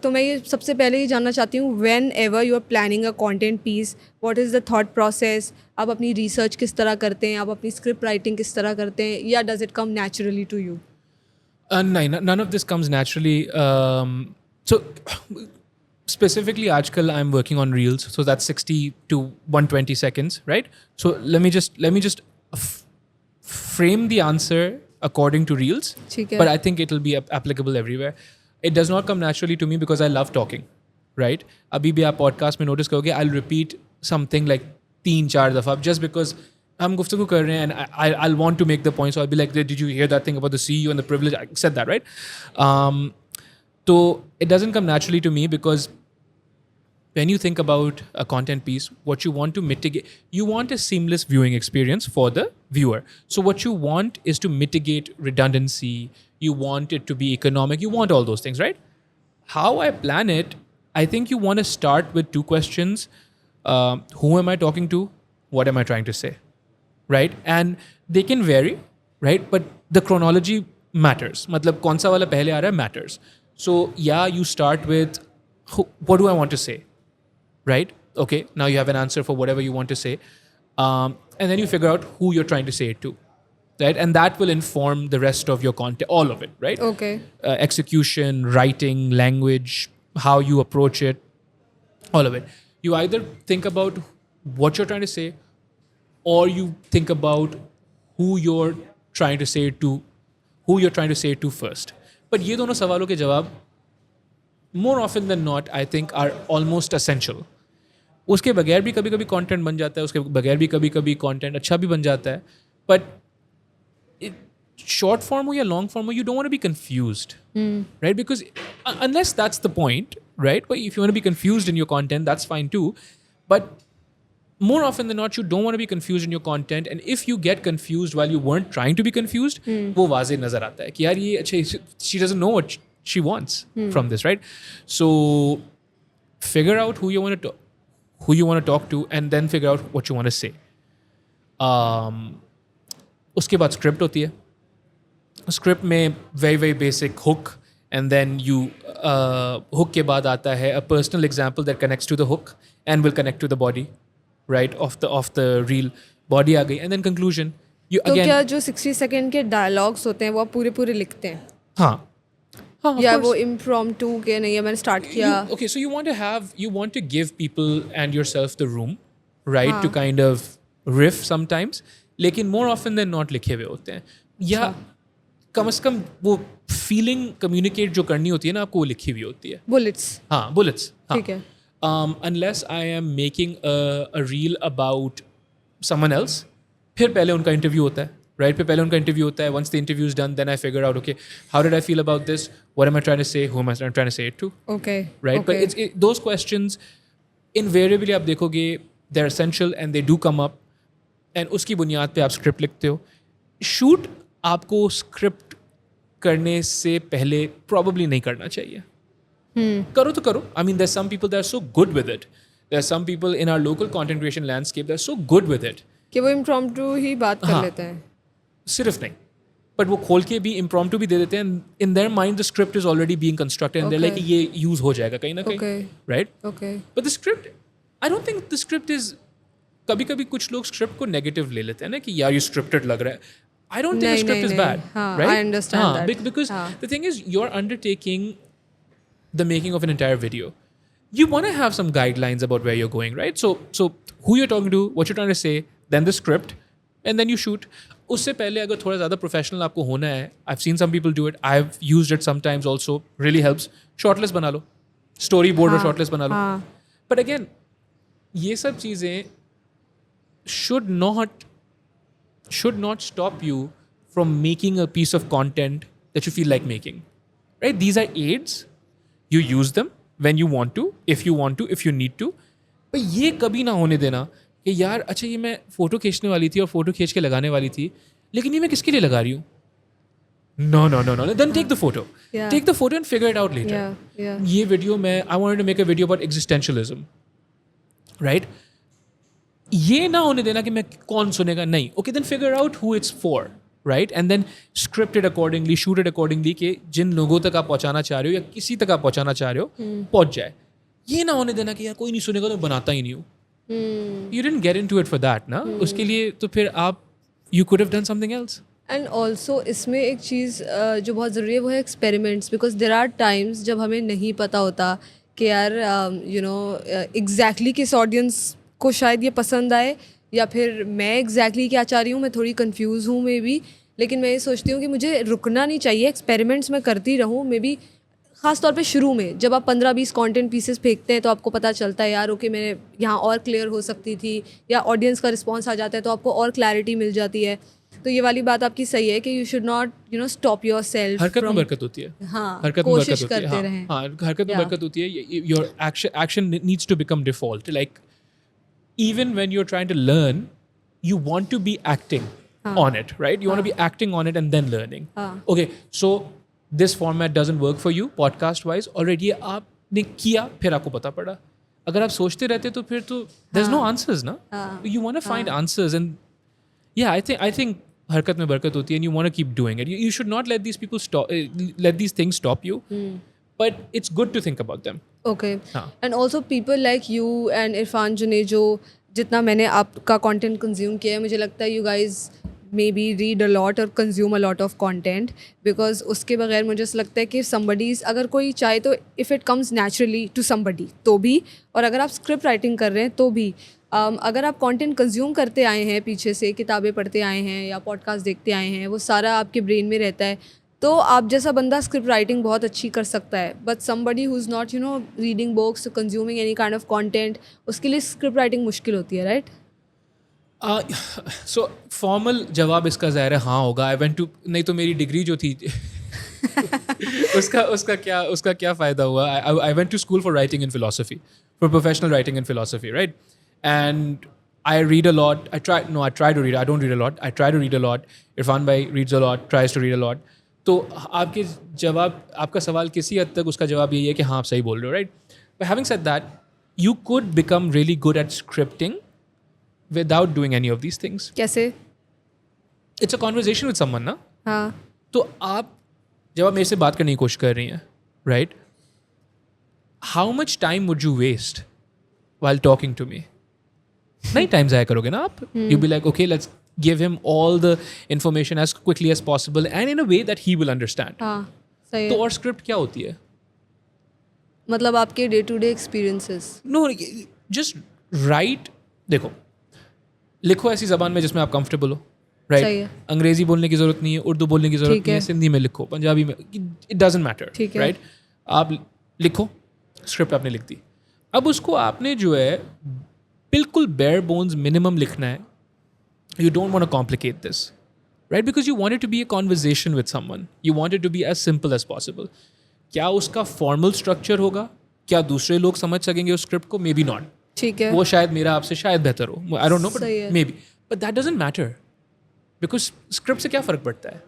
तो मैं ये सबसे पहले ये जानना चाहती हूँ, whenever you are planning a content piece, what is the thought process? आप अपनी रिसर्च किस तरह करते हैं, आप अपनी स्क्रिप्ट राइटिंग किस तरह करते हैं, या does it come naturally to you? None of this comes naturally. So specifically, आजकल I'm working on reels, so that's 60 to 120 seconds, right? So let me just frame the answer according to reels, ठीक है. but I think it'll be applicable everywhere. It does not come naturally to me because I love talking, right? अभी भी आप podcast में notice करोगे, I'll repeat something like 3-4 दफ़ा just because हम गुफ्तगू कर रहे हैं and I'll want to make the point, so I'll be like, did you hear that thing about the CEO and the privilege? I said that, right? So it doesn't come naturally to me because when you think about a content piece, what you want to mitigate, you want a seamless viewing experience for the viewer. So what you want is to mitigate redundancy. You want it to be economic. You want all those things, right? How I plan it, I think you want to start with 2 questions. Who am I talking to? What am I trying to say? Right? And they can vary, right? But the chronology matters. मतलब कौन सा वाला पहले आ रहा है matters. So yeah, you start with what do I want to say? Right? Okay, now you have an answer for whatever you want to say. And then you figure out who you're trying to say it to. Right? And that will inform the rest of your content, all of it, right? Okay. Execution, writing, language, how you approach it, all of it. You either think about what you're trying to say, or you think about who you're trying to say it to first. But ये दोनों सवालों के जवाब more often than not I think are almost essential. उसके बगैर भी कभी कभी content बन जाता है, उसके बगैर भी कभी कभी content अच्छा भी बन जाता है. But short form हो या long form हो, you don't want to be confused, right? Because unless that's the point, right? But if you want to be confused in your content, that's fine too. But more often than not, you don't want to be confused in your content. And if you get confused while you weren't trying to be confused, वो वाज़े नज़र आता है कि यार ये अच्छे, she doesn't know what she wants from this, right? So figure out who you want to talk to, and then figure out what you want to say. उसके बाद script होती है. Script में very basic hook, and then you hook के बाद आता है a personal example that connects to the hook and will connect to the body. Right, of the reel, body आ गई, and then conclusion. You तो again, क्या जो 60 second के dialogues होते हैं वो आप पूरे लिखते हैं? हाँ, of या course. वो impromptu के नहीं है, मैंने स्टार्ट किया? Okay, so you want to give people and yourself the room, right, to kind of riff sometimes. लेकिन more often than not लिखे हुए होते हैं, या कम से कम वो feeling communicate जो करनी होती है ना आपको, वो लिखी हुई होती है. बुलेट्स. हाँ, bullets. हाँ. ठीक है. Unless I am making a reel about someone else, फिर पहले उनका इंटरव्यू होता है, right? फिर पहले उनका इंटरव्यू होता है. Once the interview is done, then I figure out, okay, how did I feel about this? What am I trying to say? Who am I trying to say it to? Okay. Right? Okay. But those questions, invariably आप देखोगे, they're essential and they do come up. And उसकी बुनियाद पे आप script लिखते हो. Shoot आपको script करने से पहले probably नहीं करना चाहिए. करो तो करो. I mean, there's some people that are so good with it. There's some people in our local content creation landscape that are so good with it. कि वो impromptu ही बात कर लेते हैं. सिर्फ नहीं, but वो खोल के भी impromptu भी दे देते हैं. In their mind, the script is already being constructed, and they're like, ये use हो जाएगा कहीं ना कहीं, Okay. right? Okay. But the script, I don't think the script is. कभी-कभी कुछ लोग script को negative ले लेते हैं ना कि यार ये scripted लग रहा है. I don't think the script is bad, हाँ, right? I understand that. Because हाँ. the thing is, you're undertaking the making of an entire video. You want to have some guidelines about where you're going, right? So who you're talking to, what you're trying to say, then the script, and then you shoot. उससे पहले अगर थोड़ा ज़्यादा professional आपको होना है, I've seen some people do it. I've used it sometimes also. Really helps. Shortlist बना लो. Story board और शॉर्टलिस्ट बना लो. हाँ. बट अगेन ये सब चीज़ें should not stop you from making a piece of content that you feel like making, right? These are aids. You use them when you want to, if you need to. पर ये कभी ना होने देना कि यार अच्छा ये मैं फ़ोटो खींचने वाली थी और फ़ोटो खींच के लगाने वाली थी, लेकिन ये मैं किसके लिए लगा रही हूँ? No. Then take the photo. Yeah. Take the photo and figure it out later. Yeah. ये वीडियो में I wanted to make a video about existentialism, right? ये ना होने देना कि मैं कौन सुनेगा, नहीं. Okay, then figure out who it's for, right? And then script it accordingly, shoot it accordingly कि जिन लोगों तक आप पहुँचाना चाह रहे हो या किसी तक आप पहुँचाना चाह रहे हो पहुँच जाए. ये ना होने देना कि यार कोई नहीं सुनेगा तो बनाता ही नहीं हूँ. You didn't get into it for that ना. उसके लिए तो फिर आप you could have done something else. And also इसमें एक चीज़ जो बहुत ज़रूरी है वो है experiments, because there are times जब हमें नहीं पता होता कि यार एग्जैक्टली किस ऑडियंस को शायद ये पसंद आए, या फिर मैं एग्जैक्टली क्या चाह रही हूँ, मैं थोड़ी कंफ्यूज हूँ मे बी. लेकिन मैं ये सोचती हूँ कि मुझे रुकना नहीं चाहिए, एक्सपेरिमेंट्स मैं करती रहूँ. मे बी ख़ास तौर पे शुरू में जब आप 15-20 कंटेंट पीसेस फेंकते हैं तो आपको पता चलता है यार ओके मैंने यहाँ और क्लियर हो सकती थी, या ऑडियंस का रिस्पॉन्स आ जाता है तो आपको और क्लैरिटी मिल जाती है. तो ये वाली बात आपकी सही है कि you should not stop your self. हरकत में बरकत होती है. हाँ, हरकत में कोशिश बरकत होती है. करते रहें. हाँ, हरकत में बरकत होती है. Your action needs to become default. Like even when you're trying to learn, you want to be acting on it, right? You want to be acting on it and then learning. Okay, so this format doesn't work for you podcast wise. Already आपने किया फिर आपको पता पड़ा. अगर आप सोचते रहते तो फिर तो there's no answers ना. You want to find answers, and yeah, I think हरकत में बरकत होती है, and you want to keep doing it. You should not let these people let these things stop you. But it's good to think about them. Okay. हाँ. And also people like you and Irfan Junejo, जितना मैंने आपका content consume किया है, मुझे लगता है you guys maybe read a lot or consume a lot of content, because उसके बगैर मुझे ऐसा लगता है कि somebody's अगर कोई चाहे तो if it comes naturally to somebody तो भी, और अगर आप स्क्रिप्ट राइटिंग कर रहे हैं तो भी, अगर आप कंटेंट कंज्यूम करते आए हैं, पीछे से किताबें पढ़ते आए हैं या पॉडकास्ट देखते आए हैं, वो सारा आपके ब्रेन में रहता है, तो आप जैसा बंदा स्क्रिप्ट राइटिंग बहुत अच्छी कर सकता है. But somebody who is not reading books, consuming any kind of content, उसके लिए स्क्रिप्ट राइटिंग मुश्किल होती है, राइट? सो फॉर्मल जवाब इसका ज़ाहिर है हाँ होगा. आई वेंट टू, नहीं तो मेरी डिग्री जो थी उसका क्या फ़ायदा हुआ. I went to school for writing in philosophy, for professional writing in philosophy, right? And I read a lot. I try to read. I don't read a lot. I try to read a lot. Irfan bhai reads a lot, tries to read a lot. तो आपका सवाल किसी हद तक उसका जवाब यही है कि हाँ आप सही बोल रहे हो, right? But having said that, you could become really good at scripting without doing any of these things. कैसे? It's a conversation with someone, ना? हाँ. तो आप जब आप मेरे से बात करने की कोशिश कर रही हैं, right? How much time would you waste while talking to me? नहीं टाइम ज़ाया करोगे ना आप. You be like, okay, let's give him all the information as quickly as possible and in a way that he will understand. हाँ, सही तो है. और स्क्रिप्ट क्या होती है? मतलब आपके day to day experiences. No, just write. देखो, लिखो ऐसी ज़बान में जिसमें आप कंफर्टेबल हो, सही राइट? है. अंग्रेजी बोलने की ज़रूरत नहीं है, उर्दू बोलने की ज़रूरत ठीक नहीं है, है. सिंधी में लिखो, पंजाबी में, इट डजंट मैटर, ठीक है. राइट? आप लिखो, स्क्रिप्ट आपने लिख दी. अब उसको आपने जो है बिल्कुल बेयर बोन्स मिनिमम लिखना है. You don't want to complicate this, right? Because you want it to be a conversation with someone. You want it to be as simple as possible. क्या उसका formal structure होगा? क्या दूसरे लोग समझ सकेंगे उस script को? Maybe not. ठीक है. वो शायद मेरा आपसे शायद बेहतर हो. I don't know, but सही है. maybe. But that doesn't matter. Because script से क्या फ़र्क पड़ता है?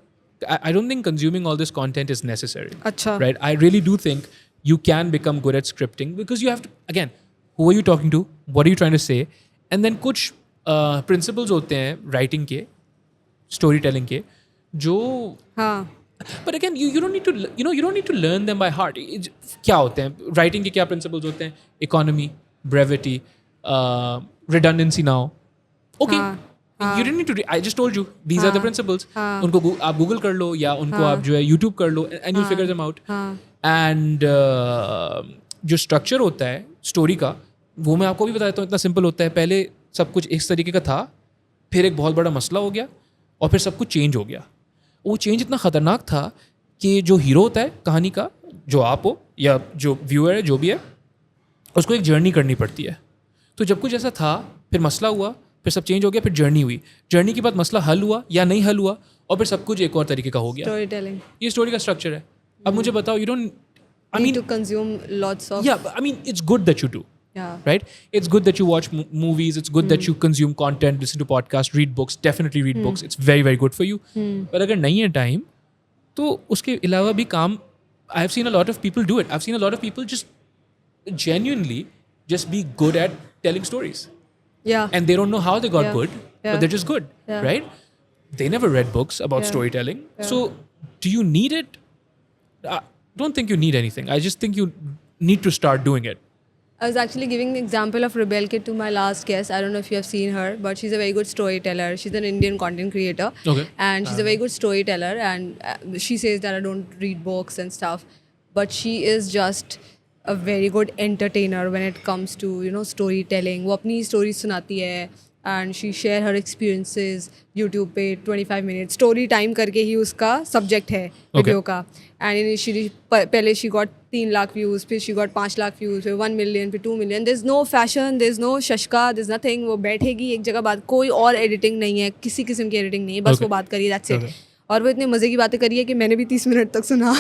I don't think consuming all this content is necessary. अच्छा. Right? I really do think you can become good at scripting because you have to, again, who are you talking to? What are you trying to say? And then कुछ principles होते हैं writing के, storytelling के, जो but again you don't need to learn them by heart. क्या होते हैं writing के, क्या प्रिंसिपल्स होते हैं? Economy, brevity, redundancy. Now okay, you don't need to, I just told you these are the principles. उनको आप गूगल कर लो या उनको आप जो है यूट्यूब कर लो and you figure them out. And जो स्ट्रक्चर होता है स्टोरी का, वो मैं आपको भी बता देता हूँ, इतना सिंपल होता है. पहले सब कुछ इस तरीके का था, फिर एक बहुत बड़ा मसला हो गया और फिर सब कुछ चेंज हो गया. वो चेंज इतना ख़तरनाक था कि जो हीरो होता है कहानी का, जो आप हो या जो व्यूअर है, जो भी है, उसको एक जर्नी करनी पड़ती है. तो जब कुछ ऐसा था, फिर मसला हुआ, फिर सब चेंज हो गया, फिर जर्नी हुई. जर्नी के बाद मसला हल हुआ या नहीं हल हुआ, और फिर सब कुछ एक और तरीके का हो गया. Story telling. ये स्टोरी का स्ट्रक्चर है. अब मुझे बताओ, you don't, I Need mean, to consume lots of. yeah, I mean, it's good that you do. Yeah. Right? It's good that you watch movies. It's good that you consume content, listen to podcasts, read books. Definitely read books. It's very, very good for you. But अगर नहीं है time, तो उसके अलावा भी काम. I've seen a lot of people do it. I've seen a lot of people just genuinely just be good at telling stories. Yeah. And they don't know how they got Yeah. good, Yeah. but they're just good. Yeah. Right? They never read books about Yeah. storytelling. Yeah. So do you need it? I don't think you need anything. I just think you need to start doing it. I was actually giving the example of Rebel Kid to my last guest. I don't know if you have seen her, but she's a very good storyteller. She's an Indian content creator. Okay. And she's a very good storyteller. And she says that I don't read books and stuff. But she is just a very good entertainer when it comes to, you know, storytelling. वो अपनी stories सुनाती है. And she share her experiences YouTube पे 25 minutes. Story time करके ही उसका subject है video का. And initially पहले she got 3 lakh views, फिर she got 5 lakh views, फिर 1 million, फिर 2 million. There's no fashion, there's no शशका, there's nothing. वो बैठेगी एक जगह बात, कोई और editing नहीं है, किसी किस्म की editing नहीं है, बस वो बात करिए, that's it. और वो इतने मज़े की बातें करी है कि मैंने भी 30 मिनट तक सुना.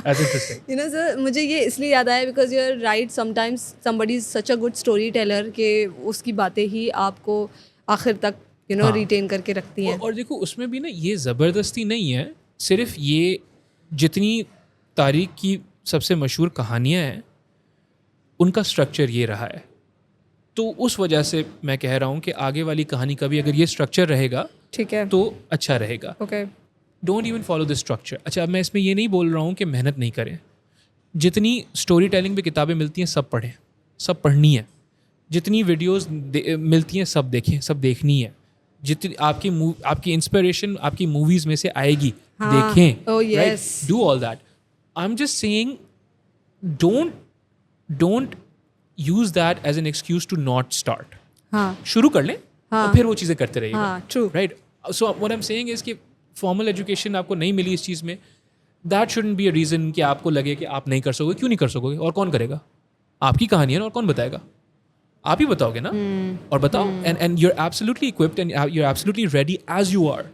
That's interesting. You know sir, मुझे ये इसलिए याद आया because you're right, sometimes somebody is such a good storyteller कि उसकी बातें ही आपको आखिर तक you know retain करके रखती हैं. और देखो, उसमें भी ना ये ज़बरदस्ती नहीं है, सिर्फ ये जितनी तारीख की सबसे मशहूर कहानियाँ हैं, उनका स्ट्रक्चर ये रहा है. तो उस वजह से मैं कह रहा हूँ कि आगे वाली कहानी का भी अगर ये स्ट्रक्चर रहेगा, ठीक है, तो अच्छा रहेगा. Okay. Don't even follow this structure. अच्छा, अब मैं इसमें ये नहीं बोल रहा हूँ कि मेहनत नहीं करें. जितनी स्टोरी टेलिंग पे किताबें मिलती हैं, सब पढ़ें, सब पढ़नी है. जितनी वीडियोस मिलती हैं, सब देखें, सब देखनी है. जितनी आपकी इंस्पिरेशन आपकी मूवीज़ में से आएगी, देखें. Oh, yes. Do all that. I am just saying, don't use that as an excuse to not start. हाँ, शुरू कर लें और फिर वो चीज़ें करते रहिएगा. हाँ, true. Right. So what I am saying is कि फॉर्मल एजुकेशन आपको नहीं मिली इस चीज़ में, that shouldn't be a reason कि आपको लगे कि आप नहीं कर सकोगे. क्यों नहीं कर सकोगे? और कौन करेगा? आपकी कहानी है ना, और कौन बताएगा? आप ही बताओगे ना. और बताओ. And you are absolutely equipped and you are absolutely ready as you are,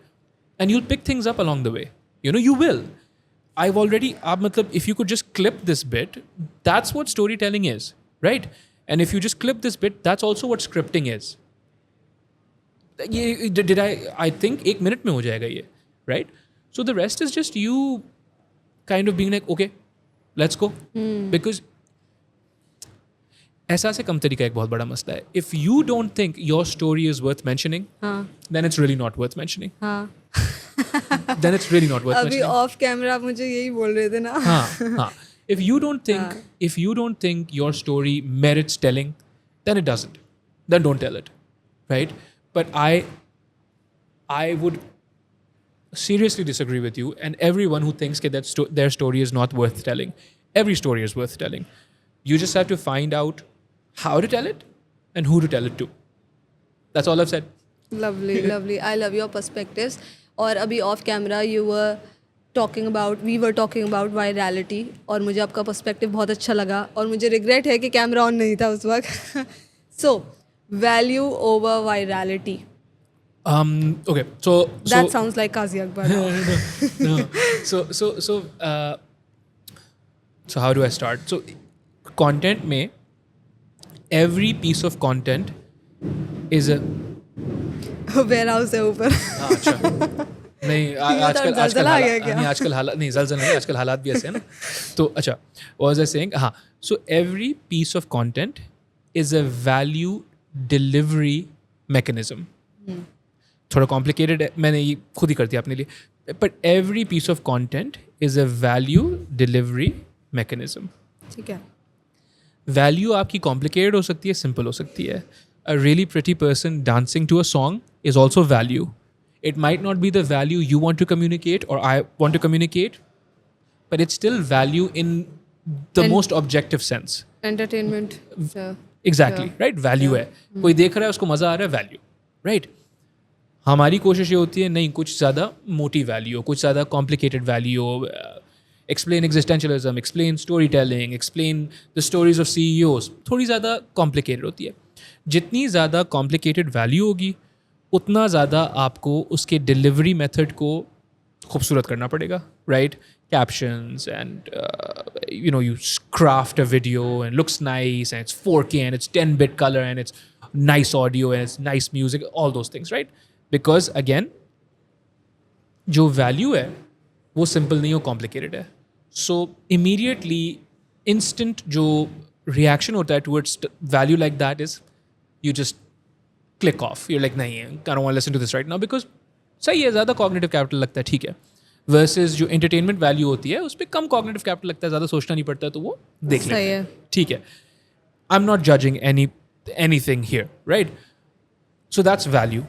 and you'll pick things up along the way. You know, you will. I've already, matlab, if you could just clip this bit, that's what storytelling is, right? And if you just clip this bit, that's also what scripting is. I think 1 minute में हो जाएगा ये, right? So the rest is just you kind of being like, okay, let's go. Because एहसास कम तरीका एक बहुत बड़ा मसला है. If you don't think your story is worth mentioning, then it's really not worth mentioning. हाँ. Then it's really not worth अभी mentioning. Of camera आप मुझे यही बोल रहे थे ना. हाँ. If you don't think your story merits telling, then it doesn't. Then don't tell it, right? But I would seriously disagree with you and everyone who thinks that their story is not worth telling. Every story is worth telling. You just have to find out how to tell it and who to tell it to. That's all I've said. Lovely, lovely. I love your perspectives. और अभी of camera we were talking about virality और मुझे आपका perspective बहुत अच्छा लगा और मुझे रिग्रेट है कि कैमरा ऑन नहीं था उस वक्त. So, value over virality. Okay. So That sounds like Qazi Akbar. no. So how do I start? So content में every piece of content is a Warehouse है ऊपर. अच्छा. नहीं आजकल हालात नहीं, ज़लज़ला नहीं, आजकल हालात भी ऐसे हैं ना. तो अच्छा, what was I saying? हाँ. So every piece of content is a value delivery mechanism. थोड़ा complicated है, मैंने ये खुद ही कर दिया अपने लिए. But every piece of content is a value delivery mechanism. ठीक है. Value आपकी complicated हो सकती है, simple हो सकती है. A really pretty person dancing to a song is also value. It might not be the value you want to communicate or I want to communicate, but it's still value in the most objective sense. Entertainment. Exactly, right? Value है. कोई देख रहा है, उसको मज़ा आ रहा है, value, right? हमारी कोशिश ये होती है नहीं कुछ ज़्यादा मोटी वैल्यू हो, कुछ ज़्यादा कॉम्प्लिकेटेड वैल्यू हो, explain existentialism, explain storytelling, explain the stories of CEOs, थोड़ी ज़्यादा complicated होती है. जितनी ज़्यादा complicated value होगी उतना ज़्यादा आपको उसके delivery method को खूबसूरत करना पड़ेगा, right? Captions and you craft a video and looks nice and it's 4K and it's 10-bit color and it's nice audio and it's nice music, all those things, right? Because again, जो value है वो simple नहीं हो, complicated है. So immediately instant जो reaction होता है towards value like that is you just click off. You're like नहीं, I don't want to listen to this right now because सही है, ज़्यादा cognitive capital लगता है, ठीक है. Versus जो entertainment value होती है उस पर कम cognitive capital लगता है, ज़्यादा सोचना नहीं पड़ता है, तो वो देख लेते हैं, ठीक है. I'm not judging anything here, right? So that's value.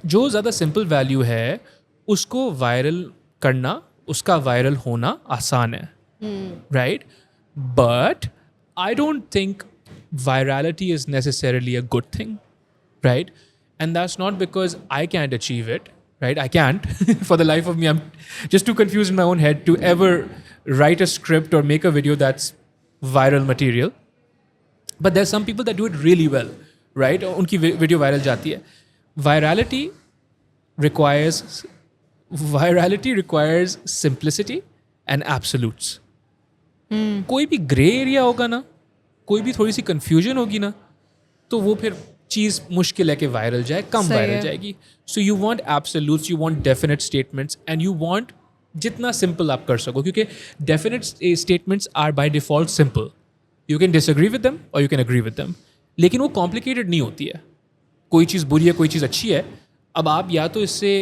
जो ज़्यादा simple value है उसको viral करना, उसका viral होना आसान है, right? But I don't think virality is necessarily a good thing, right? And that's not because I can't achieve it, right? I can't. For the life of me, I'm just too confused in my own head to ever write a script or make a video that's viral material. But there's some people that do it really well, right? उनकी video viral जाती है. Virality requires simplicity and absolutes. कोई भी grey area होगा ना, कोई भी थोड़ी सी कंफ्यूजन होगी ना, तो वो फिर चीज़ मुश्किल है कि वायरल जाए, कम वायरल जाएगी. So you want absolutes, you want definite statements and you want जितना सिंपल आप कर सको, क्योंकि definite statements are by default simple. You can disagree with them और you can agree with them, लेकिन वो कॉम्प्लिकेटेड नहीं होती है. कोई चीज़ बुरी है, कोई चीज़ अच्छी है, अब आप या तो इससे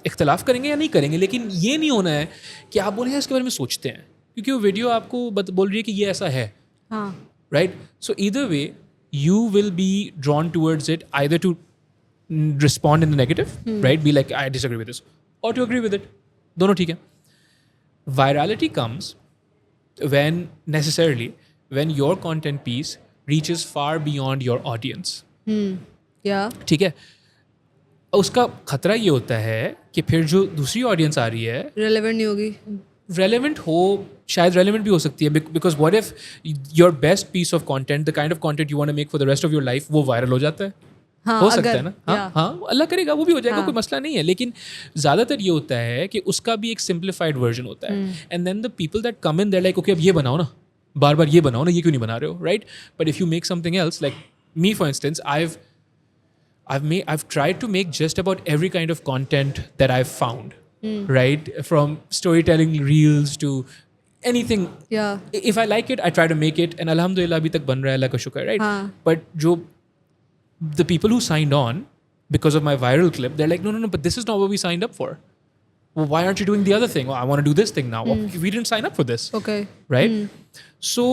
इख्तलाफ करेंगे या नहीं करेंगे, लेकिन ये नहीं होना है कि आप बोले इसके बारे में सोचते हैं, क्योंकि वो वीडियो आपको बोल रही है कि ये ऐसा है, right? So either way you will be drawn towards it either to respond in the negative, right? Be like, I disagree with this, or to agree with it. Dono theek hai. Virality comes when your content piece reaches far beyond your audience. Yeah. ठीक है. उसका खतरा ये होता है कि फिर जो दूसरी ऑडियंस आ रही है relevant नहीं होगी. relevant हो, शायद relevant भी हो सकती है, because what if your best piece of content, the kind of content you want to make for the rest of your life, वो viral हो जाता है. हो सकता है ना. हाँ, अल्लाह करेगा वो भी हो जाएगा, कोई मसला नहीं है. लेकिन ज़्यादातर ये होता है कि उसका भी एक simplified version होता है. And then the people that come in, they're like, okay, अब ये बनाओ ना, बार बार ये बनाओ ना, ये क्यों नहीं बना रहे हो, right? But if you make something else, like me for instance, I've tried to make just about every kind of content that I've found. Right? From storytelling reels to anything. Yeah. If I like it, I try to make it, and alhamdulillah abhi tak ban raha hai, Allah ka shukr, right? But the people who signed on because of my viral clip, they're like, no, but this is not what we signed up for. Well, why aren't you doing the other thing? Well, I want to do this thing now. Well, we didn't sign up for this. Okay. Right? So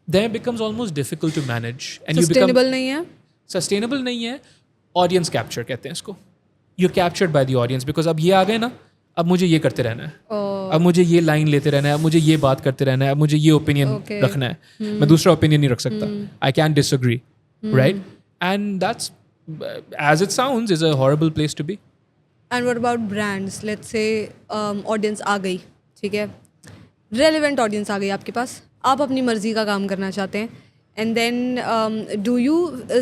then it becomes almost difficult to manage. And sustainable नहीं है. Sustainable नहीं है. Audience capture कहते हैं इसको. You're captured by the audience because अब ये आ गए ना, अब मुझे ये करते रहना है, अब मुझे ये लाइन लेते रहना है, अब मुझे ये बात करते रहना है, अब मुझे ये ओपिनियन रखना है, मैं दूसरा ओपिनियन नहीं रख सकता. I can't disagree, right? And that's, as it sounds, is a horrible place to be. And what about brands? Let's say audience आ गई, ठीक है, relevant audience आ गई आपके पास, आप अपनी मर्जी का काम करना चाहते हैं. And then do you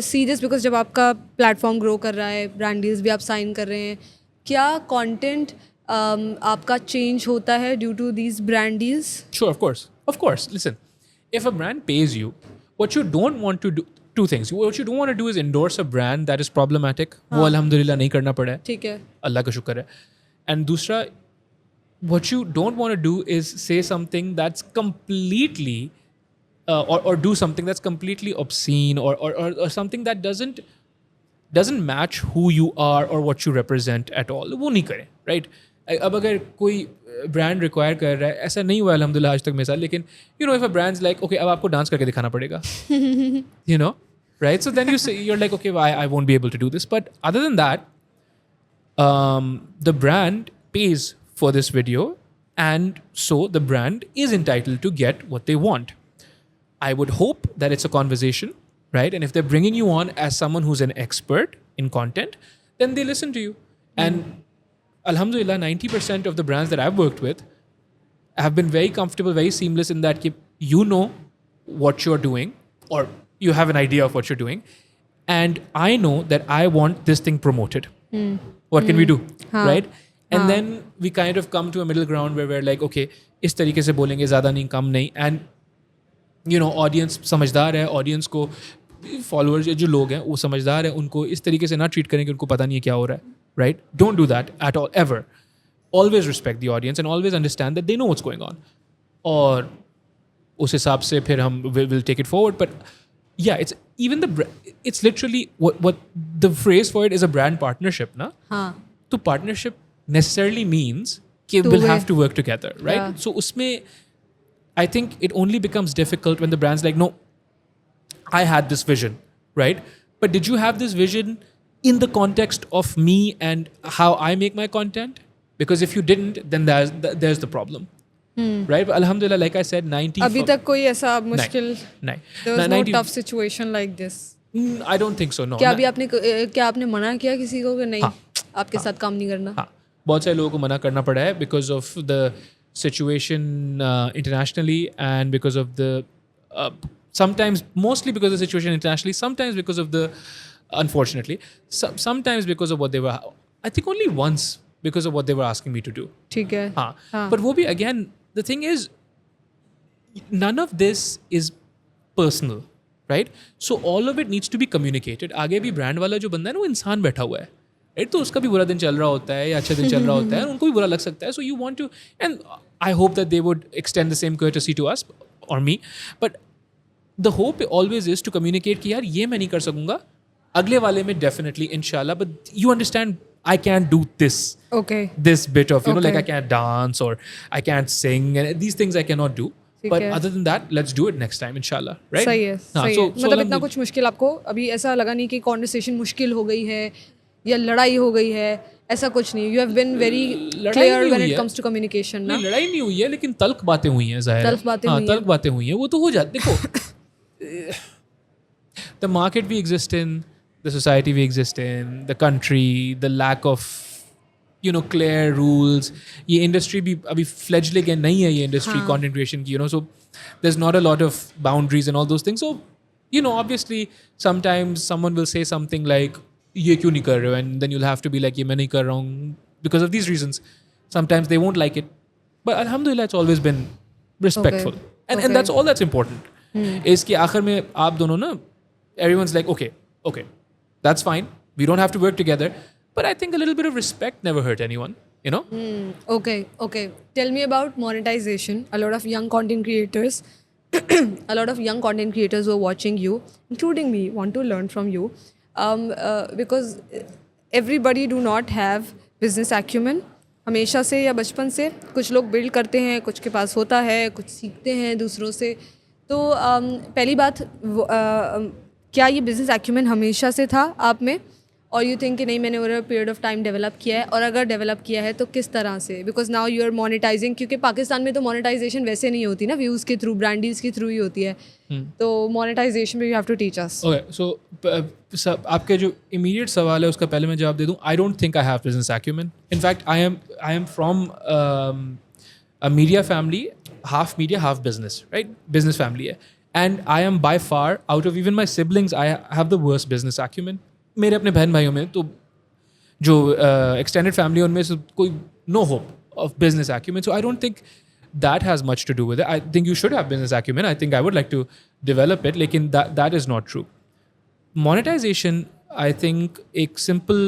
see this, because जब आपका प्लेटफॉर्म ग्रो कर रहा है, ब्रांड डील्स भी आप साइन कर रहे हैं, क्या कंटेंट आपका चेंज होता है due to these brand deals? Sure, of course. Listen, if a brand pays you, what you don't want to do, two things. What you don't want to do is endorse a brand that is problematic. वो अल्हम्दुलिल्लाह नहीं करना पड़ा है. ठीक है. अल्लाह का शुक्र है. And दूसरा, what you don't want to do is say something that's completely or do something that's completely obscene or something that doesn't match who you are or what you represent at all. वो नहीं करें, right? अब अगर कोई brand require कर रहा है, ऐसा नहीं हुआ अल्हम्दुलिल्लाह आज तक मेरे साथ, लेकिन if a brand's like, okay, अब आपको डांस करके दिखाना पड़ेगा, right? So then you're like, okay, I won't be able to do this. But other than that, the brand pays for this video, and so the brand is entitled to get what they want. I would hope that it's a conversation, right? And if they're bringing you on as someone who's an expert in content, then they listen to you. And alhamdulillah, 90% of the brands that I've worked with have been very comfortable, very seamless in that you know what you're doing, or you have an idea of what you're doing, and I know that I want this thing promoted. What can we do? Right? And then we kind of come to a middle ground where we're like, okay, इस तरीके से बोलेंगे, ज़्यादा नहीं, कम नहीं, and you know, audience समझदार है, audience को followers जो लोग हैं वो समझदार हैं, उनको इस तरीके से ना ट्रीट करें कि उनको पता नहीं है क्या हो रहा है. Right? Don't do that at all, ever. Always respect the audience and always understand that they know what's going on. और उस हिसाब से फिर हम will take it forward. But yeah, it's literally what the phrase for it is a brand partnership, na? हाँ. तो partnership necessarily means कि we'll have to work together, right? Yeah. So उसमें I think it only becomes difficult when the brand's like, no, I had this vision, right? But did you have this vision in the context of me and how I make my content? Because if you didn't, then there's the problem, right? But alhamdulillah, like I said, 90. अभी तक कोई ऐसा मुश्किल नहीं. there was no tough situation like this. I don't think so. No. क्या आपने मना किया किसी को कि नहीं आपके साथ काम नहीं करना? हाँ, बहुत सारे लोगों को मना करना पड़ा है because of the situation internationally and because of the sometimes, mostly because of the situation internationally, sometimes because of the, unfortunately, sometimes because of what they were, I think only once because of what they were asking me to do. ठीक है. हाँ. But वो भी, again, the thing is, none of this is personal, right? So all of it needs to be communicated. आगे भी brand वाला जो बंदा है ना, वो इंसान बैठा हुआ है. Right? तो उसका भी बुरा दिन चल रहा होता है या अच्छा दिन चल रहा होता है, उनको भी बुरा लग सकता है. So you want to, and I hope that they would extend the same courtesy to us or me. But the hope always is to communicate कि यार ये मैं नहीं कर सकूँगा, अगले वाले में definitely, inshallah. But you understand, I can't do this. Okay. This bit of, like Okay. I can't dance or I can't sing, and these things I cannot do. ठीक But है. other than that, let's do it next time, inshallah. Right? सही है. हाँ, सही so- है. so मतलब इतना alhamdulillah. कुछ मुश्किल आपको अभी ऐसा लगा नहीं कि कॉन्वर्सेशन मुश्किल हो गई है या लड़ाई हो गई है, ऐसा कुछ नहीं. यू हैव बीन वेरी लड़ाई क्लियर नहीं व्हेन हुई इट है. कम्स टू कम्युनिकेशन ना. नहीं, लड़ाई नहीं हुई है, लेकिन तल्ख बातें हुई हैं, ज़ाहिर है. तल्ख बातें हुई हैं. तल्ख बातें हुई हैं, वो तो हो जाती. देखो, the market we exist in, the society we exist in, the country, the lack of, clear rules. ये industry भी अभी fledgling नहीं है, ये industry content creation की, so there's not a lot of boundaries and all those things. So, obviously, sometimes someone will say something like, ये क्यों नहीं कर रहे हो? And then you'll have to be like, ये मैं नहीं कर रहा हूँ because of these reasons. Sometimes they won't like it. But alhamdulillah, it's always been respectful. Okay. And that's all that's important. Is कि आखिर में आप दोनों ना, everyone's like, okay, that's fine. We don't have to work together. But I think a little bit of respect never hurt anyone, Okay. Tell me about monetization. A lot of young content creators who are watching you, including me, want to learn from you. Because everybody do not have business acumen. हमेशा से या बचपन से कुछ लोग build करते हैं, कुछ के पास होता है, कुछ सीखते हैं दूसरों से. तो पहली बात, क्या ये बिजनेस एक्यूमेन हमेशा से था आप में, और यू थिंक कि नहीं मैंने over period of time develop किया है, और अगर डेवलप किया है तो किस तरह से? Because now you are monetising, क्योंकि पाकिस्तान में तो मोनेटाइजेशन वैसे नहीं होती ना, व्यूज़ के थ्रू, ब्रांड डील्स के थ्रू ही होती है. तो मोनेटाइजेशन में you have to teach us. Okay, so आपके जो immediate सवाल है उसका पहले मैं जवाब दे दूँ. I don't think I have business acumen. In fact, I am from a media family, half media, half business, right? Business family है. And I am by far, out of even my siblings, I have the worst business acumen. मेरे अपने बहन भाइयों में तो जो extended family उनमें से कोई no hope of business acumen. So I don't think that has much to do with it. I think you should have business acumen. I think I would like to develop it. लेकिन that is not true. Monetization, I think एक simple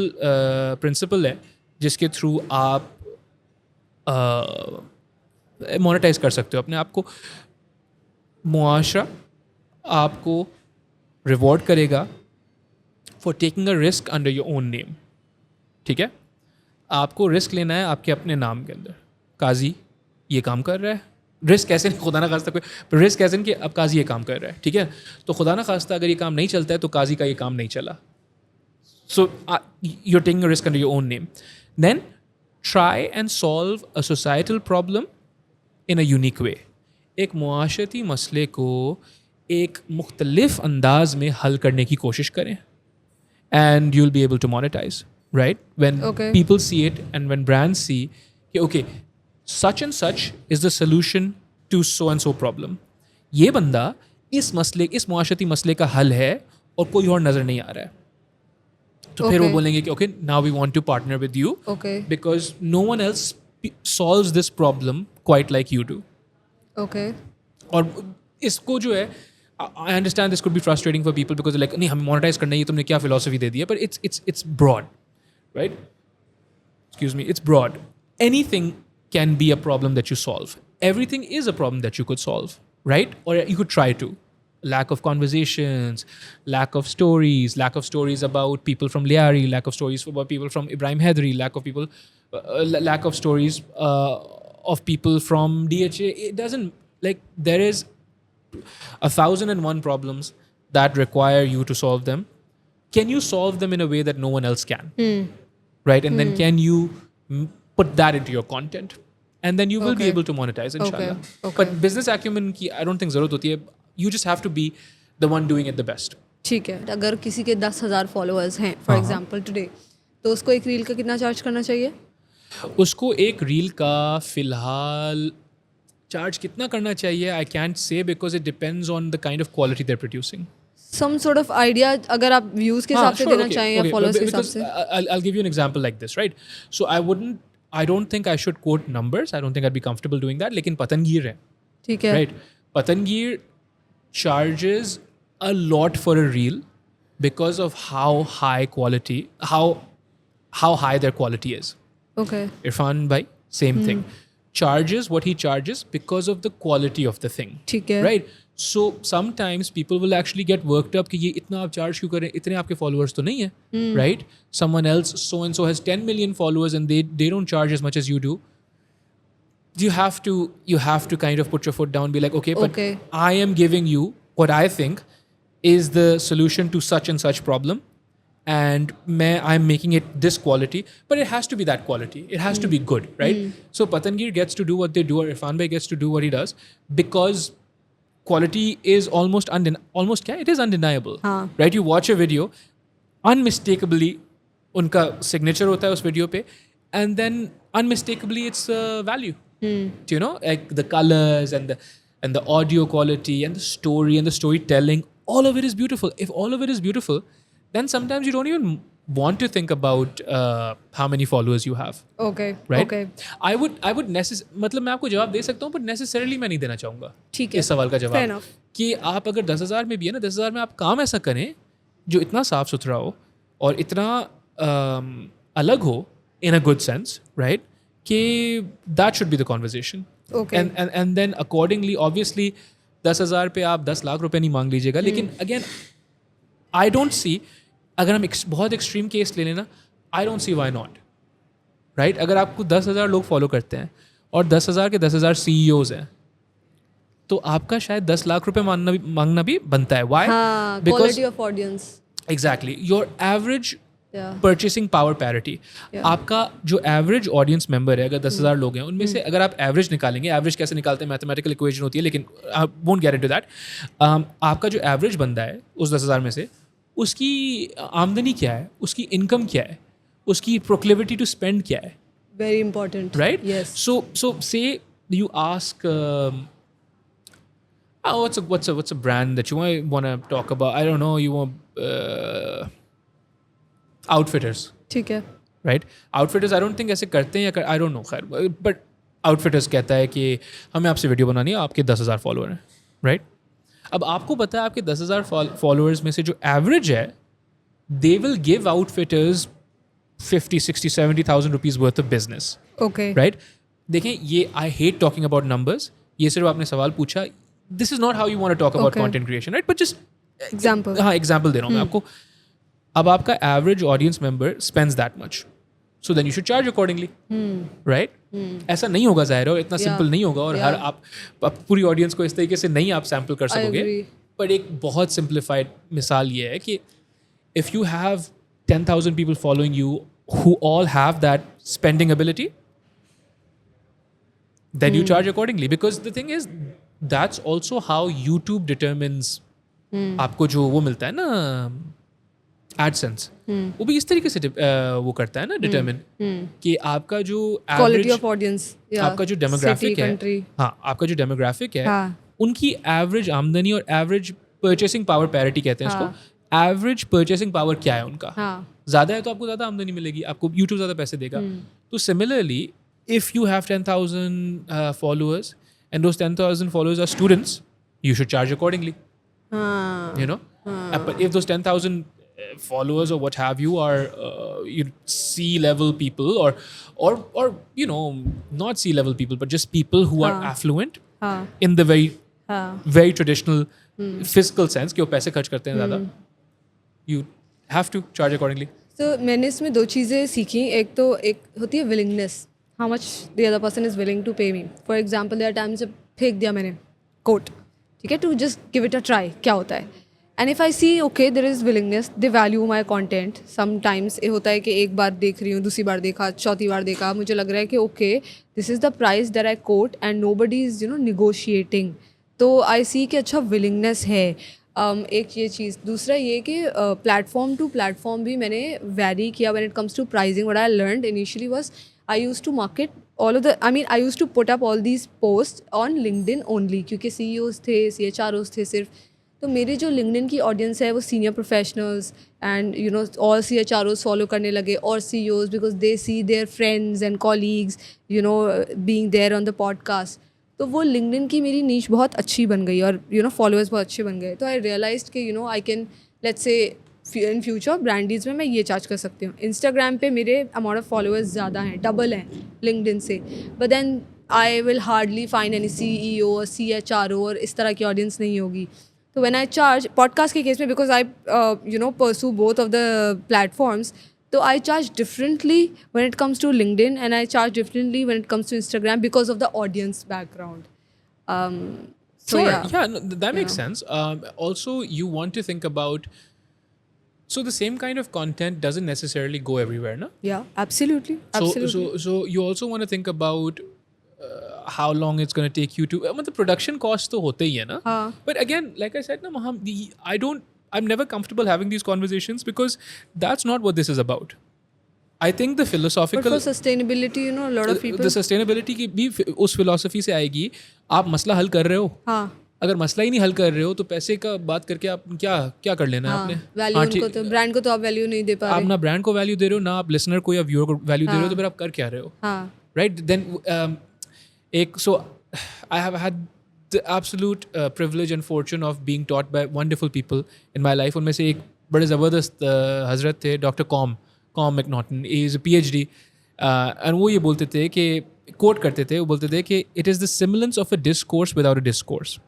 principle है जिसके through आप monetize कर सकते हो अपने आप को. मुआशरा आपको reward करेगा for taking a risk under your own name. ठीक है? आपको रिस्क लेना है आपके अपने नाम के अंदर. काजी ये काम कर रहा है, रिस्क ऐसे नहीं, खुदा ना खास्ता कोई रिस्क ऐसे नहीं कि अब काजी ये काम कर रहा है, ठीक है? तो खुदा ना खास्ता अगर ये काम नहीं चलता है तो काजी का ये काम नहीं चला. So you're taking a risk under your own name. Then try and solve a societal problem in a unique way. एक मुआशरती मसले को एक मुख्तलिफ अंदाज में हल करने की कोशिश करें. And you'll be able to monetize, right? When Okay. people see it and when brands see, okay, such and such is the solution to so and so problem. ये बंदा इस मुआशरती मसले का हल है और कोई और नज़र नहीं आ रहा है. तो फिर वो Okay. बोलेंगे कि okay, now we want to partner with you Okay. because no one else solves this problem quite like you do. Okay. और इसको जो है, I understand this could be frustrating for people because like नहीं हमें monetize करना है, ये तुमने क्या philosophy दे दी है, but it's broad, right? Excuse me, it's broad. Anything can be a problem that you solve. Everything is a problem that you could solve, right? Or you could try to. Lack of conversations, lack of stories about people from Liari, lack of stories about people from Ibrahim Hedri, lack of stories of people from DHA. It doesn't, like, there is 1,001 problems that require you to solve them. Can you solve them in a way that no one else can? Right? And then can you put that into your content? And then you will be Okay. able to monetize, inshallah. Okay. But business acumen ki, I don't think zarurat hoti hai. You just have to be the one doing it the best. ठीक है. अगर किसी के 10,000 followers हैं for example today, तो उसको एक reel का कितना चार्ज करना चाहिए? उसको एक रील का फिलहाल चार्ज कितना करना चाहिए, I can't say, because it depends on the kind of quality they are producing. Some sort of idea अगर आप व्यूज के हिसाब से देना चाहें या फॉलोअर्स के हिसाब से. I'll give you an example like this, right? So I don't think I should quote numbers. I don't think I'd be comfortable doing that. लेकिन पतंगीर है, ठीक है. right? Patangir charges a lot for a reel because of how high high their quality is. Okay. Irfan bhai, same thing. Charges what he charges because of the quality of the thing. ठीक है. Right? So sometimes people will actually get worked up कि ये इतना आप charge क्यों करें, इतने आपके followers तो नहीं है, right? Someone else so and so has 10 million followers and they don't charge as much as you do. You have to kind of put your foot down, be like, okay, but Okay. I am giving you what I think is the solution to such and such problem, and I'm making it this quality, but it has to be that quality. It has to be good, right? So Patangir gets to do what they do, or Irfan Bhai gets to do what he does, because quality is it is undeniable, right? You watch a video, unmistakably उनका signature होता है उस video पे, and then unmistakably it's value. Do you know, like the colors and the audio quality and the story and the storytelling, all of it is beautiful. If all of it is beautiful, then sometimes you don't even want to think about how many followers you have. Okay. Right? Okay. I would मतलब मैं आपको जवाब दे सकता हूँ, but necessarily मैं नहीं देना चाहूँगा ठीक है. इस सवाल का Fair जवाब enough. कि आप अगर 10,000 में भी है ना, 10,000 में आप काम ऐसा करें जो इतना साफ सुथरा हो और इतना अलग हो in a good sense, right? कि that should be the conversation. Okay. And then accordingly, obviously 10,000 पे आप 10 लाख रुपए नहीं मांग लीजिएगा, लेकिन again I don't see, अगर हम बहुत एक्सट्रीम केस ले लेना, I don't see why not, right? अगर आपको 10,000 लोग फॉलो करते हैं और 10,000 के 10,000 CEOs हैं, तो आपका शायद 10 लाख रुपए मांगना भी बनता है. Why? हाँ, Because quality of audience. exactly your average Yeah. purchasing power parity. Yeah. आपका जो एवरेज ऑडियंस मेंबर है, अगर 10,000 लोग हैं, उनमें से अगर आप एवरेज निकालेंगे, एवरेज कैसे निकालते हैं, मैथमेटिकल इक्वेशन होती है, लेकिन I won't get into that. आपका जो एवरेज बंदा है उस 10,000 में से, उसकी आमदनी क्या है, उसकी इनकम क्या है, उसकी प्रोक्लिविटी टू स्पेंड क्या है, Very important. right? Yes. So say you ask what's a brand that you want to talk about? I don't know, you want outfitters. ठीक है. Right? Outfitters I don't think ऐसे करते हैं, या I don't know, खैर, but outfitters कहता है कि हमें आपसे वीडियो बनानी है, आपके 10,000 फॉलोअर हैं, राइट? अब आपको पता है आपके 10,000 फॉलोअर्स में से जो एवरेज है, they will give outfitters 50, 60, 70,000 rupees worth of business, okay. Right? देखें, ये I hate talking about numbers, ये सिर्फ आपने सवाल पूछा, this is not how you want to talk about Okay. Content creation, right? But just example. हाँ, example दे रहा हूँ मैं आपको. अब आपका average audience member spends that much, so then you should charge accordingly, right? ऐसा नहीं होगा, ज़ाहिर है, इतना सिंपल नहीं होगा, और हर आप पूरी ऑडियंस को इस तरीके से नहीं आप सैम्पल कर सकोगे. agree. पर एक बहुत सिंप्लीफाइड मिसाल ये है कि if you have 10,000 people following you who all have that spending ability, then you charge accordingly, because the thing is that's also how YouTube determines आपको जो वो मिलता है ना, AdSense, वो भी इस तरीके से वो करता है ना डिटरमिन कि आपका जो क्वालिटी एवरेज ऑफ ऑडियंस, आपका जो डेमोग्राफिक है, हाँ आपका जो डेमोग्राफिक है, हाँ. उनकी एवरेज आमदनी और एवरेज परचेसिंग पावर पैरिटी कहते हैं इसको, एवरेज परचेसिंग पावर क्या है उनका, ज़्यादा है तो आपको ज़्यादा आमदनी मिलेगी, आपको यूट्यूब ज़्यादा पैसे देगा. तो similarly if you have 10,000 followers and those 10,000 followers are students, you should charge accordingly. You know, but if those 10,000 followers or what have you are C-level people or you know not C-level people but just people who are affluent in the very traditional fiscal sense कि वो पैसे खर्च करते हैं ज़्यादा, you have to charge accordingly. तो मैंने इसमें दो चीज़ें सीखी. एक होती है willingness, how much the other person is willing to pay me. For example their time से फेंक दिया मैंने कोट, ठीक है, to just give it a try क्या होता है. And if I see okay there is willingness, they value my content. Sometimes ये होता है कि एक बार देख रही हूँ, दूसरी बार देखा, चौथी बार देखा, मुझे लग रहा है कि okay this is the price that I quote and nobody is negotiating. तो आई सी कि अच्छा विलिंगनेस है. एक ये चीज़. दूसरा ये कि प्लेटफॉर्म टू प्लेटफॉर्म भी मैंने वैरी किया when it comes to pricing. What I learned initially was I used to market I used to put up all these posts on LinkedIn only क्योंकि CEOs थे, CHROs थे सिर्फ. तो मेरे जो LinkedIn की ऑडियंस है वो senior professionals and all CHROs follow करने लगे और CEOs because they see their friends and colleagues being there on the podcast. तो वो LinkedIn की मेरी नीच बहुत अच्छी बन गई और फॉलोअर्स बहुत अच्छे बन गए. तो आई रियलाइज्ड कि I can let's say in future brand deals में मैं ये चार्ज कर सकती हूँ. इंस्टाग्राम पे मेरे अमाउंट ऑफ फॉलोअर्स ज़्यादा हैं, डबल हैं लिंक्डइन से, but then I will hardly find any CEO और CHRO और इस तरह की ऑडियंस नहीं होगी. तो व्हेन आई चार्ज पॉडकास्ट के केस में because I pursue both of the platforms, तो I charge differently when it comes to LinkedIn and I charge differently when it comes to Instagram because of the audience background. Sure, yeah, no, that makes sense. Also, you want to think about, so the same kind of content doesn't necessarily go everywhere, no? Yeah, absolutely. So you also want to think about how long it's going to take you to. The production costs तो होते ही है ना. But again, like I said, na, I'm never comfortable having these conversations because that's not what this is about. I think the philosophical. But for sustainability, a lot of people. The sustainability की भी उस philosophy से आएगी. आप मसला हल कर रहे हो. हाँ. अगर मसला ही नहीं हल कर रहे हो तो पैसे का बात करके आप क्या कर लेना है आपने. वैल्यू उनको तो ब्रांड को तो आप वैल्यू नहीं दे पा रहे. आप ना ब्रांड को वैल्यू दे रहे हो ना आप लिसनर को या व्यूअर को वैल्यू दे रहे हो, तो फिर आप कर क्या रहे हो. Right. Then so I have had the absolute privilege and fortune of being taught by wonderful people in my life. उनमें से एक बड़े ज़बरदस्त हजरत थे, doctor com McNaughton. He is a PhD and वो ये बोलते थे कि कोट करते थे, वो बोलते थे कि it is the semblance of a discourse without a discourse.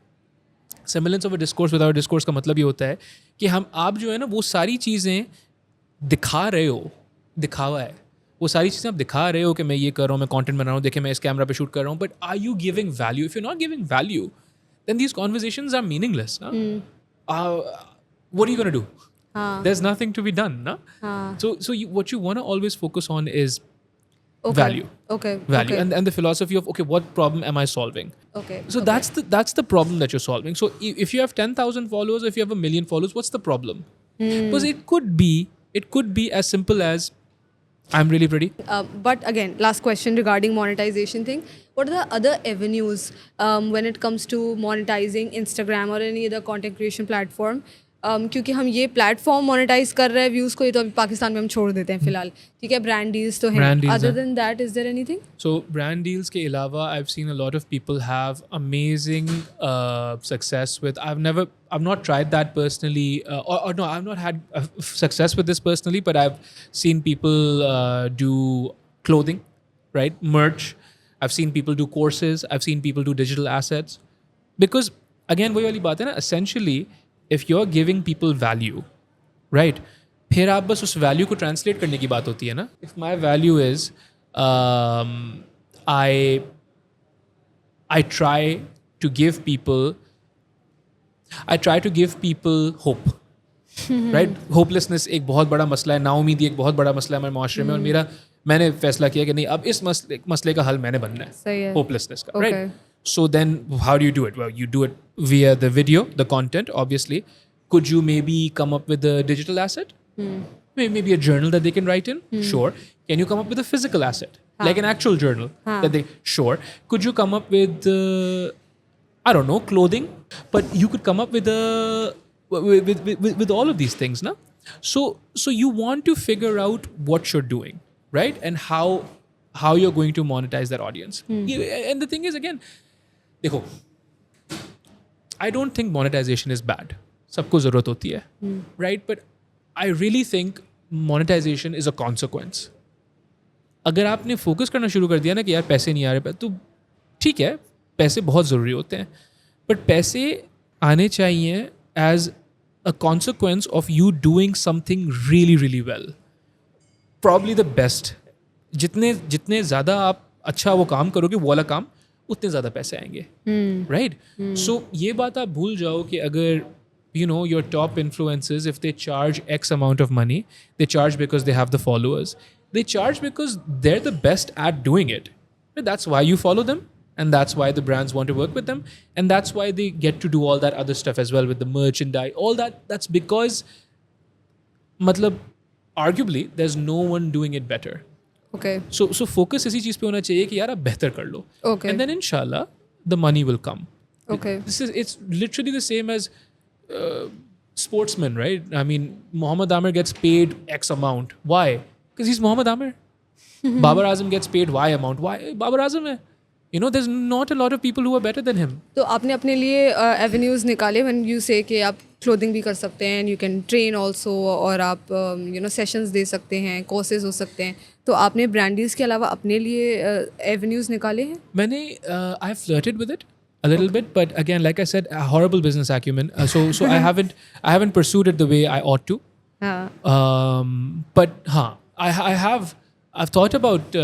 Semblance of a discourse without discourse का मतलब ये होता है कि आप जो है ना वो सारी चीज़ें दिखा रहे हो, दिखावा है, वो सारी चीज़ें आप दिखा रहे हो कि मैं ये कर रहा हूँ, मैं कंटेंट बना रहा हूँ, देखे मैं इस कैमरा पे शूट कर रहा हूँ, but are you giving value? If you not giving value then these conversations are meaningless. What are you gonna do? There's nothing to be done, na? So what you want to always focus on is value. Value. And the philosophy of, okay, what problem am I solving? So that's the problem that you're solving. So if you have 10,000 followers, if you have 1 million followers, what's the problem? Because it could be as simple as I'm really pretty. But again, last question regarding monetization thing. What are the other avenues when it comes to monetizing Instagram or any other content creation platform? क्योंकि हम ये platform monetise कर रहे हैं views को, ये तो अभी पाकिस्तान में हम छोड़ देते हैं फिलहाल, ठीक है. ब्रांड डील्स तो हैं. Other than that is there anything? So brand deals के अलावा I have seen a lot of people have amazing success with. I've not tried that personally, or no, I've not had success with this personally, but I've seen people do clothing, right? Merch. I've seen people do courses. I've seen people do digital assets. Because again, वही वाली बात है ना, essentially if you're giving people value, right, फिर आप बस उस value को translate करने की बात होती है ना. If my value is I try to give people hope. right? Hopelessness एक बहुत बड़ा मसला है, नाउमीदी एक बहुत बड़ा मसला है हमारे माशरे में, और मैंने फैसला किया कि नहीं, अब इस मसले का हल मैंने बनना है, होपलेसनेस का. right? So then how do you do it? Well, you do it via the video, the content, obviously. Could you maybe come up with a digital asset? Maybe a journal that they can write in. Sure. Can you come up with a physical asset, like an actual journal that they? Sure. Could you come up with I don't know, clothing? But you could come up with with all of these things, na? So you want to figure out what you're doing, right? And how you're going to monetize that audience. And the thing is, again, देखो, I don't think monetization is bad. सबको ज़रूरत होती है, right? But I really think monetization is a consequence. अगर आपने focus करना शुरू कर दिया ना कि यार पैसे नहीं आ रहे, तो ठीक है, पैसे बहुत ज़रूरी होते हैं, बट पैसे आने चाहिए as a consequence of you doing something really, really well. Probably the best. जितने ज़्यादा आप अच्छा वो काम करोगे, वो वाला काम, उतने ज़्यादा पैसे आएंगे, right? So ये बात आप भूल जाओ कि अगर your top influencers, if they charge X amount of money, they charge because they have the followers. They charge because they're the best at doing it. That's why you follow them, and that's why the brands want to work with them, and that's why they get to do all that other stuff as well with the merchandise, all that. That's because, matlab, arguably, there's no one doing it better. Okay. So focus इसी चीज़ पे होना चाहिए कि यार आप बेहतर कर लो. Okay. And then inshallah, the money will come. Okay. It's literally the same as sportsmen, right? I mean, Muhammad Amir gets paid X amount. Why? Because he's Muhammad Amir. Babar Azam gets paid Y amount. Why? Babar Azam hai. There's not a lot of people who are better than him. तो आपने अपने लिए avenues निकाले when you say कि आप clothing भी कर सकते हैं, you can train also, और आप sessions दे सकते हैं, courses हो सकते हैं, तो आपने brandies के अलावा अपने लिए avenues निकाले हैं? मैंने I've flirted with it a little bit, but again, like I said, a horrible business acumen. So I haven't pursued it the way I ought to. But I've thought about.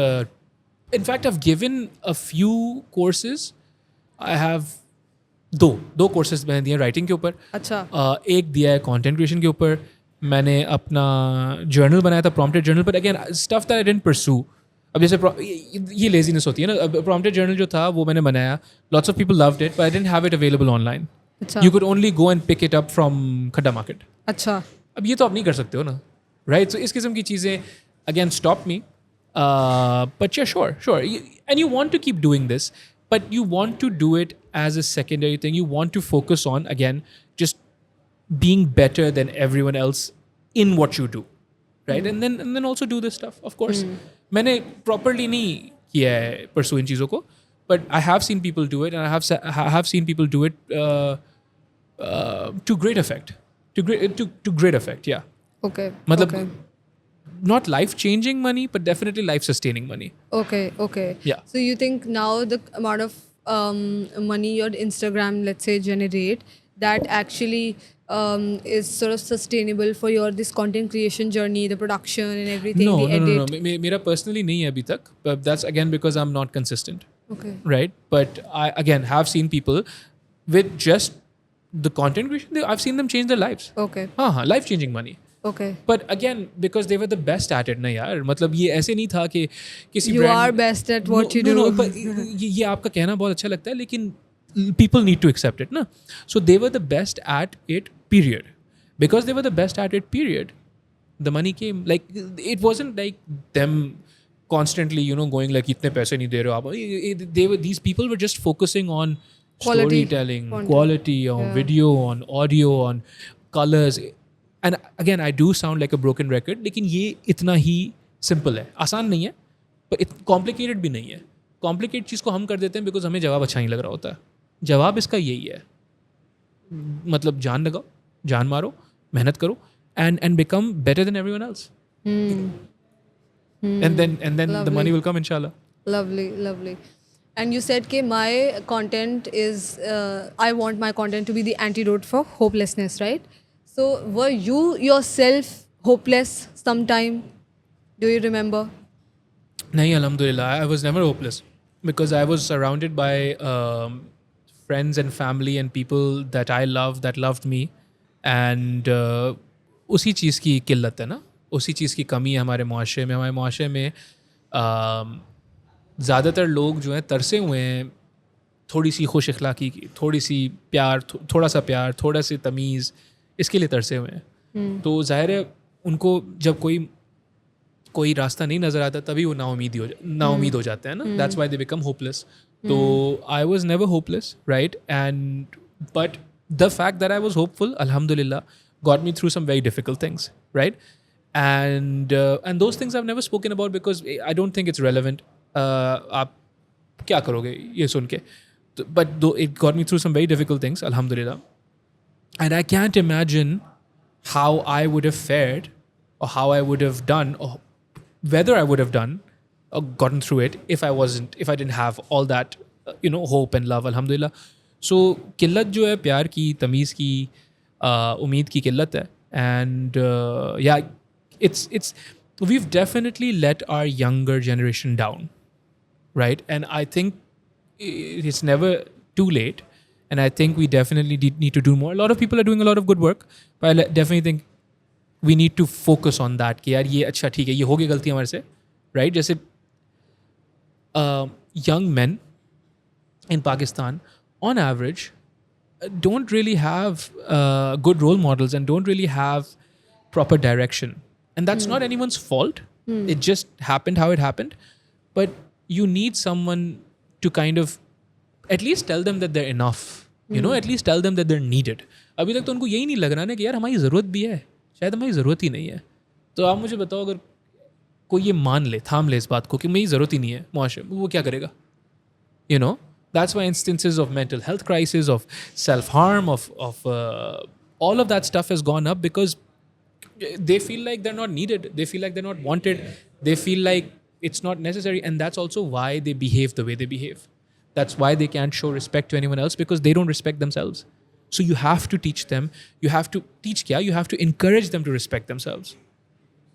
In fact, I've given a few courses. I have दो courses मैंने दिए writing के ऊपर. अच्छा. एक दिया है content creation के ऊपर. मैंने अपना journal बनाया था, prompted journal, but again stuff that I didn't pursue. अब जैसे ये laziness होती है ना. Prompted journal जो था वो मैंने बनाया. Lots of people loved it, but I didn't have it available online. अच्छा. You could only go and pick it up from Khadda Market. अच्छा. अब ये तो आप नहीं कर सकते हो ना, right? So इस किस्म की चीज़ें again stop me. But yeah, sure. And you want to keep doing this, but you want to do it as a secondary thing. You want to focus on, again, just being better than everyone else in what you do, right? And then also do this stuff, of course. मैंने properly नहीं किया है pursue इन चीज़ों को, but I have seen people do it, and I have seen people do it to great effect. To great effect, yeah. Okay. मतलब okay. Not life-changing money, but definitely life-sustaining money. Okay. Yeah. So you think now the amount of money your Instagram, let's say, generate, that actually is sort of sustainable for your this content creation journey, the production and everything, No. edit? मेरा personally नहीं है अभी तक, but that's again because I'm not consistent. Okay. Right? But I again have seen people with just the content creation. I've seen them change their lives. Okay. Life-changing money. Okay. But again, because they were the best at it ना यार, मतलब ये ऐसे नहीं था कि किसी You brand are best at what you do. No, but ये आपका कहना बहुत अच्छा लगता है, लेकिन people need to accept it ना. So they were the best at it, period. Because they were the best at it, period, the money came. Like, it wasn't like them constantly, going like इतने पैसे नहीं दे रहे हो आप. These people were just focusing on Quality storytelling, content. quality, on video, on audio, on colors. And again, I do sound like a broken record, लेकिन ये इतना ही simple है. आसान नहीं है, but complicated भी नहीं है. Complicated चीज़ को हम कर देते हैं because हमें जवाब अच्छा नहीं लग रहा होता है. जवाब इसका यही है. मतलब जान लगाओ, जान मारो, मेहनत करो, and become better than everyone else. And then Lovely. the money will come, inshallah. Lovely. And you said that my content is, I want my content to be the antidote for hopelessness, right? So were you yourself hopeless sometime? Do you remember? Nahi, alhamdulillah. I was never hopeless because I was surrounded by friends and family and people that I love, that loved me. And उसी चीज़ की किल्लत है ना, उसी चीज़ की कमी है हमारे मुआशरे में ज़्यादातर लोग जो हैं तरसे हुए हैं थोड़ी सी खुश अखलाक़ी की, थोड़ी सी प्यार, थोड़ा सा प्यार, थोड़ा सी तमीज़, इसके लिए तरसे हुए हैं. तो ज़ाहिर है उनको जब कोई रास्ता नहीं नज़र आता तभी वो नाउमीद हो जाते हैं ना. That's why they become hopeless. तो I was never hopeless, right? And but the fact that I was hopeful, अल्हम्दुलिल्लाह, got me through some very difficult things, right? And those things I've never spoken about because I don't think it's relevant. आप क्या करोगे ये सुन के? But though it got me through some very difficult things, alhamdulillah. And I can't imagine how I would have fared or how I would have done or whether I would have done or gotten through it if I didn't have all that, hope and love, alhamdulillah. So किल्लत जो है प्यार की, तमीज़ की, उम्मीद की किल्लत है. And it's we've definitely let our younger generation down, right? And I think it's never too late, and I think we definitely need to do more. A lot of people are doing a lot of good work, but I definitely think we need to focus on that कि यार ये अच्छा ठीक है, ये हो गई गलती हमारे से, right? जैसे young men in Pakistan on average don't really have good role models and don't really have proper direction. And that's not anyone's fault. It just happened how it happened. But you need someone to kind of at least tell them that they're enough. At least tell them that they're needed. अभी तक तो उनको यही नहीं लग रहा ना कि यार हमारी ज़रूरत भी है, शायद हमारी ज़रूरत ही नहीं है. तो आप मुझे बताओ, अगर कोई ये मान ले, थाम ले इस बात को कि मेरी ज़रूरत ही नहीं है मुआशरे में, वो क्या करेगा? That's why instances of mental health crisis, of self-harm, of all of that stuff has gone up because they feel like they're not needed. They feel like they're not wanted. They feel like it's not necessary. And that's also why they behave the way they behave. That's why they can't show respect to anyone else because they don't respect themselves. So you have to teach them. You have to teach kya? You have to encourage them to respect themselves.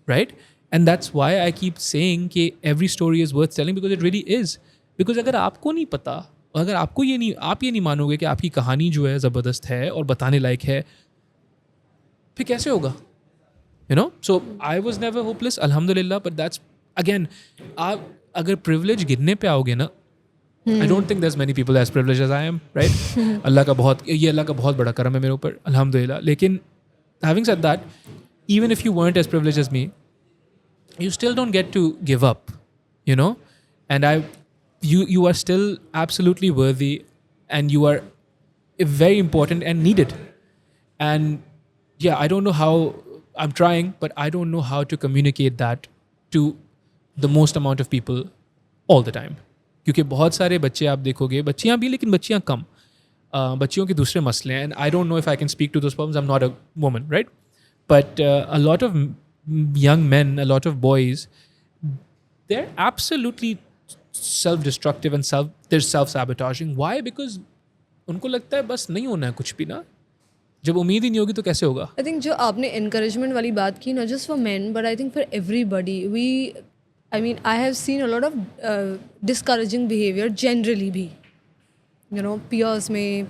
Right? And that's why I keep saying that every story is worth telling because it really is. Because अगर आपको नहीं पता, अगर आप ये नहीं मानोगे कि आपकी कहानी जो है ज़बरदस्त है और बताने लायक है, फिर कैसे होगा? So I was never hopeless, alhamdulillah. But that's again, आप अगर privilege गिनने पे आओगे ना, I don't think there's many people as privileged as I am, right? अल्लाह का बहुत बड़ा करम है मेरे ऊपर, alhamdulillah. लेकिन having said that, even if you weren't as privileged as me, you still don't get to give up, And you are still absolutely worthy, and you are very important and needed. And I don't know how, I'm trying, but I don't know how to communicate that to the most amount of people all the time. क्योंकि बहुत सारे बच्चे आप देखोगे, बच्चियाँ भी, लेकिन बच्चियाँ कम, बच्चियों के दूसरे मसले हैं. And I don't know if I can speak to those problems. I'm not a woman, right? But a lot of young men, a lot of boys, they're absolutely self-destructive and they're self-sabotaging. Why? Because उनको लगता है बस नहीं होना है कुछ भी ना. जब उम्मीद ही नहीं होगी तो कैसे होगा? I think जो आपने encouragement वाली बात की, not just for men, but I think for everybody. I have seen a lot of discouraging behavior generally भी. Peers में,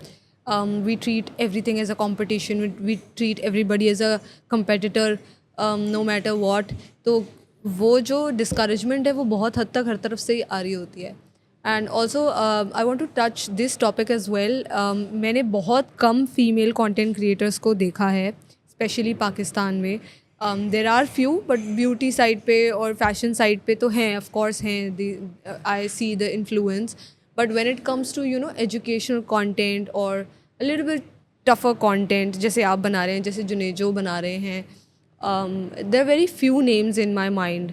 we treat everything as a competition. We treat everybody as a competitor, no matter what. तो वो जो discouragement है वो बहुत हद तक हर तरफ से ही आ रही होती है. And also I want to touch this topic as well. मैंने बहुत कम फीमेल कंटेंट क्रिएटर्स को देखा है, स्पेशली पाकिस्तान में. There are few, but beauty side पे और फैशन साइड पे तो हैं, ऑफ कोर्स हैं. I see the influence, but when it comes to educational content और a little bit tougher content, जैसे आप बना रहे हैं, जैसे जुनेजो बना रहे हैं, there are very few names in my mind.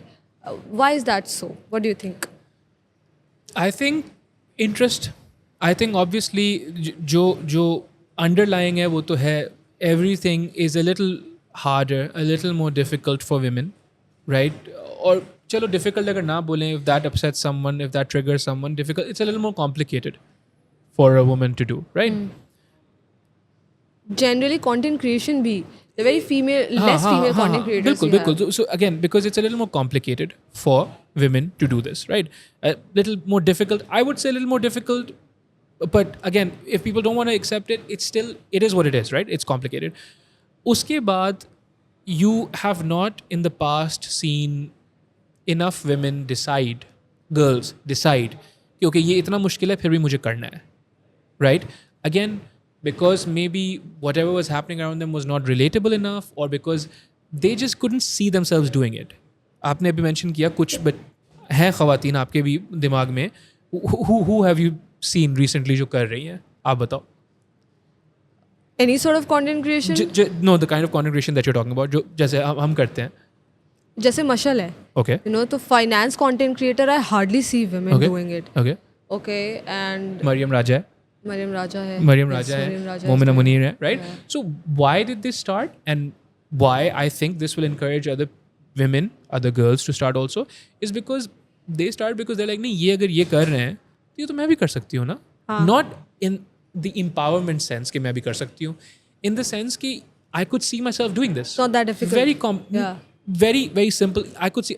Why is that so? What do you think? I think interest. I think obviously जो underlying है वो तो है. Everything is a little harder, a little more difficult for women, right? और चलो difficult अगर ना बोलें, if that upsets someone, if that triggers someone, difficult. It's a little more complicated for a woman to do, right? Generally, content creation भी. The very less female content creators. बिल्कुल. So again, because it's a little more complicated for women to do this, right? A little more difficult. I would say a little more difficult, but again, if people don't want to accept it, it is what it is, right? It's complicated. Uske baad, you have not in the past seen enough women girls decide, कि okay, ये इतना मुश्किल है, फिर भी मुझे करना है, right? Again, because maybe whatever was happening around them was not relatable enough, or because they just couldn't see themselves doing it. आपने अभी mention किया कुछ हैं ख़वातीन आपके भी दिमाग में, who have you seen recently जो कर रही हैं? आप बताओ. Any sort of content creation? No, the kind of content creation that you're talking about, जो जैसे हम करते हैं. जैसे मशल है, Okay. you know, तो finance content creator I hardly see women Okay. doing it. Okay. Okay, and Maryam राजा है. Mariam Raja है. Mariam Yes, Raja Mariam है. Raja Momina is Munir है. Right? Yeah. So why did this start, and why I think this will encourage other women, other girls to start also, is because they start because they're like, नहीं ये अगर ये कर रहे हैं तो ये तो मैं भी कर सकती हूँ ना. Not in the empowerment sense कि मैं भी कर सकती हूँ. In the sense कि I could see myself doing this. It's not that difficult. Yeah. Very, very simple. I could see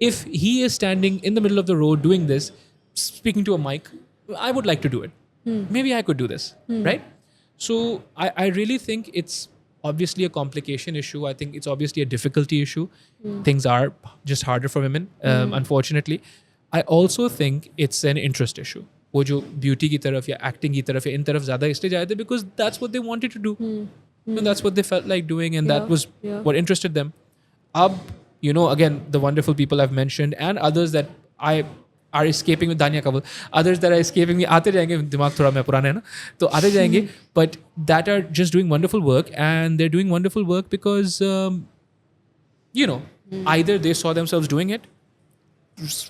if he is standing in the middle of the road doing this, speaking to a mic, I would like to do it. Maybe I could do this, right? So I really think it's obviously a complication issue. I think it's obviously a difficulty issue. Things are just harder for women, unfortunately. I also think it's an interest issue. वो जो beauty की तरफ या acting की तरफ या इन तरफ ज़्यादा इसलिए जाए थे because that's what they wanted to do. And that's what they felt like doing, and that was what interested them. You know, again, the wonderful people I've mentioned and others that are escaping with Dania Kaval, others that are escaping me, आते जाएंगे, दिमाग थोड़ा मैं पुराना है ना, तो आते जाएंगे, but that are just doing wonderful work, and they're doing wonderful work because, you know, either they saw themselves doing it,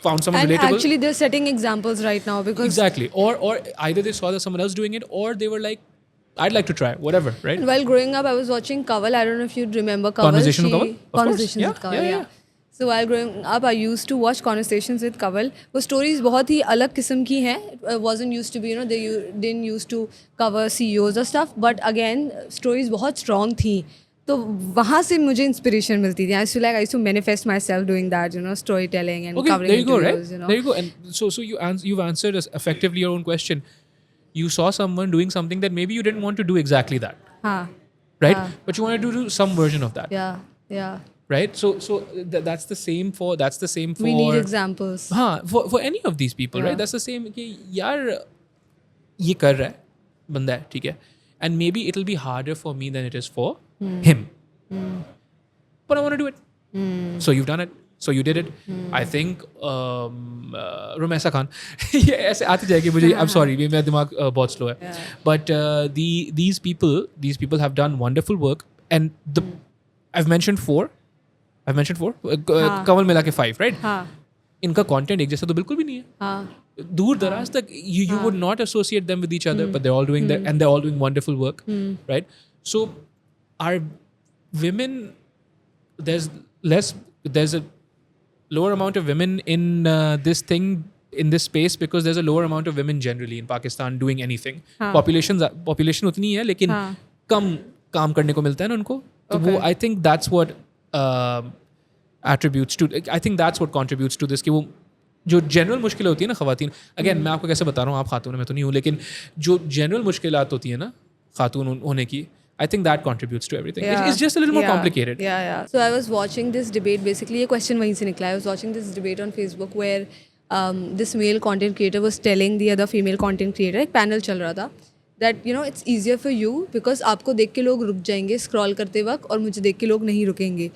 found someone And relatable. actually they're setting examples right now because Exactly. Or either they saw that someone else doing it, or they were like, I'd like to try, whatever, right? while growing up I was watching Kaval. I don't know if you remember Kaval. Conversation with Kaval? Of course. Conversations Yeah, with Kaval, yeah. So while growing up I used to watch Conversations with Kaval. वो stories बहुत ही अलग किस्म की हैं. It wasn't used to be, you know, they didn't used to cover CEOs or stuff, but again stories बहुत strong थी. तो वहाँ से मुझे इंस्पिरेशन मिलती थी. I used to like, I used to manifest myself doing that, you know, storytelling and Okay, covering there you go, interviews, right? you know. There you go. And so you've answered effectively your own question. You saw someone doing something that maybe you didn't want to do exactly that, हाँ, right? हाँ. But you wanted to do some version of that, yeah. right? So that's the same for We need examples. हाँ, for any of these people, right? That's the same कि यार ये कर रहा है बंदा है, ठीक है, and maybe it'll be harder for me than it is for him, but I want to do it. So you've done it. So you did it. I think Rumesa Khan. ये ऐसे आती जाएगी मुझे. I'm sorry, मेरा दिमाग बहुत slow है. But these people have done wonderful work, and I've mentioned four. कमल मिला के 5, right? हाँ, इनका content एक जैसा तो बिल्कुल भी नहीं है. हाँ. दूर दराज तक you would not associate them with each other, but they're all doing that, and they're all doing wonderful work, right? So our women, there's a lower amount of women in this thing, in this space, because there's a lower amount of women generally in Pakistan doing anything. Population उतनी है, लेकिन कम काम करने को मिलता है ना उनको. तो वो I think that's what attributes to, I think that's what contributes to this, कि वो जो जनरल मुश्किलें होती है ना ख़वातीन, अगेन मैं आपको कैसे बता रहा हूँ, आप खातून हैं, मैं तो नहीं हूँ, लेकिन जो जनरल मुश्किलात होती है ना खातून होने की, I think that contributes to everything. It's just a little more complicated. Yeah. So I was watching this debate. Basically, ये question वहीं से निकला. I was watching this debate on Facebook where this male content creator was telling the other female content creator, एक panel चल रहा था, that you know it's easier for you because आपको देख के लोग रुक जाएंगे scroll करते वक्त, और मुझे देख के लोग नहीं रुकेंगे.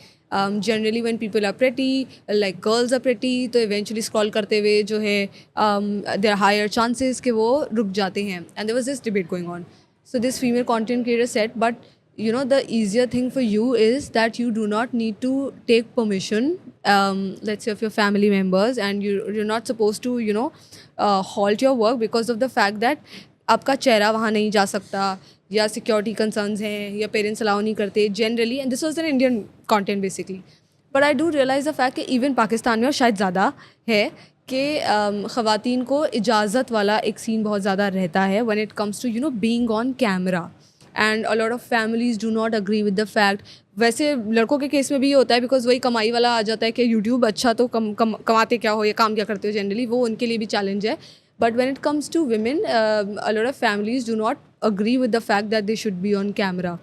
Generally when people are pretty, like girls are pretty, तो eventually scroll करते हुए जो है there are higher chances कि वो रुक जाते हैं. And there was this debate going on. So this female content creator said, but you know, the easier thing for you is that you do not need to take permission, let's say of your family members, and you're not supposed to, you know, halt your work because of the fact that आपका चेहरा वहाँ नहीं जा सकता, या security concerns हैं, या parents allow नहीं करते generally, and this was an Indian content basically. But I do realize the fact कि even पाकिस्तान में और शायद ज़्यादा है कि ख़वातीन को इजाज़त वाला एक सीन बहुत ज़्यादा रहता है when it comes to, you know, being on camera, and a lot of families do not agree with the fact. वैसे लड़कों के केस में भी ये होता है because वही कमाई वाला आ जाता है कि YouTube अच्छा तो कमाते क्या हो या काम क्या करते हो, जनरली वो उनके लिए भी चैलेंज है. But when it comes to women, a lot of families do not agree with the fact that they should be on camera.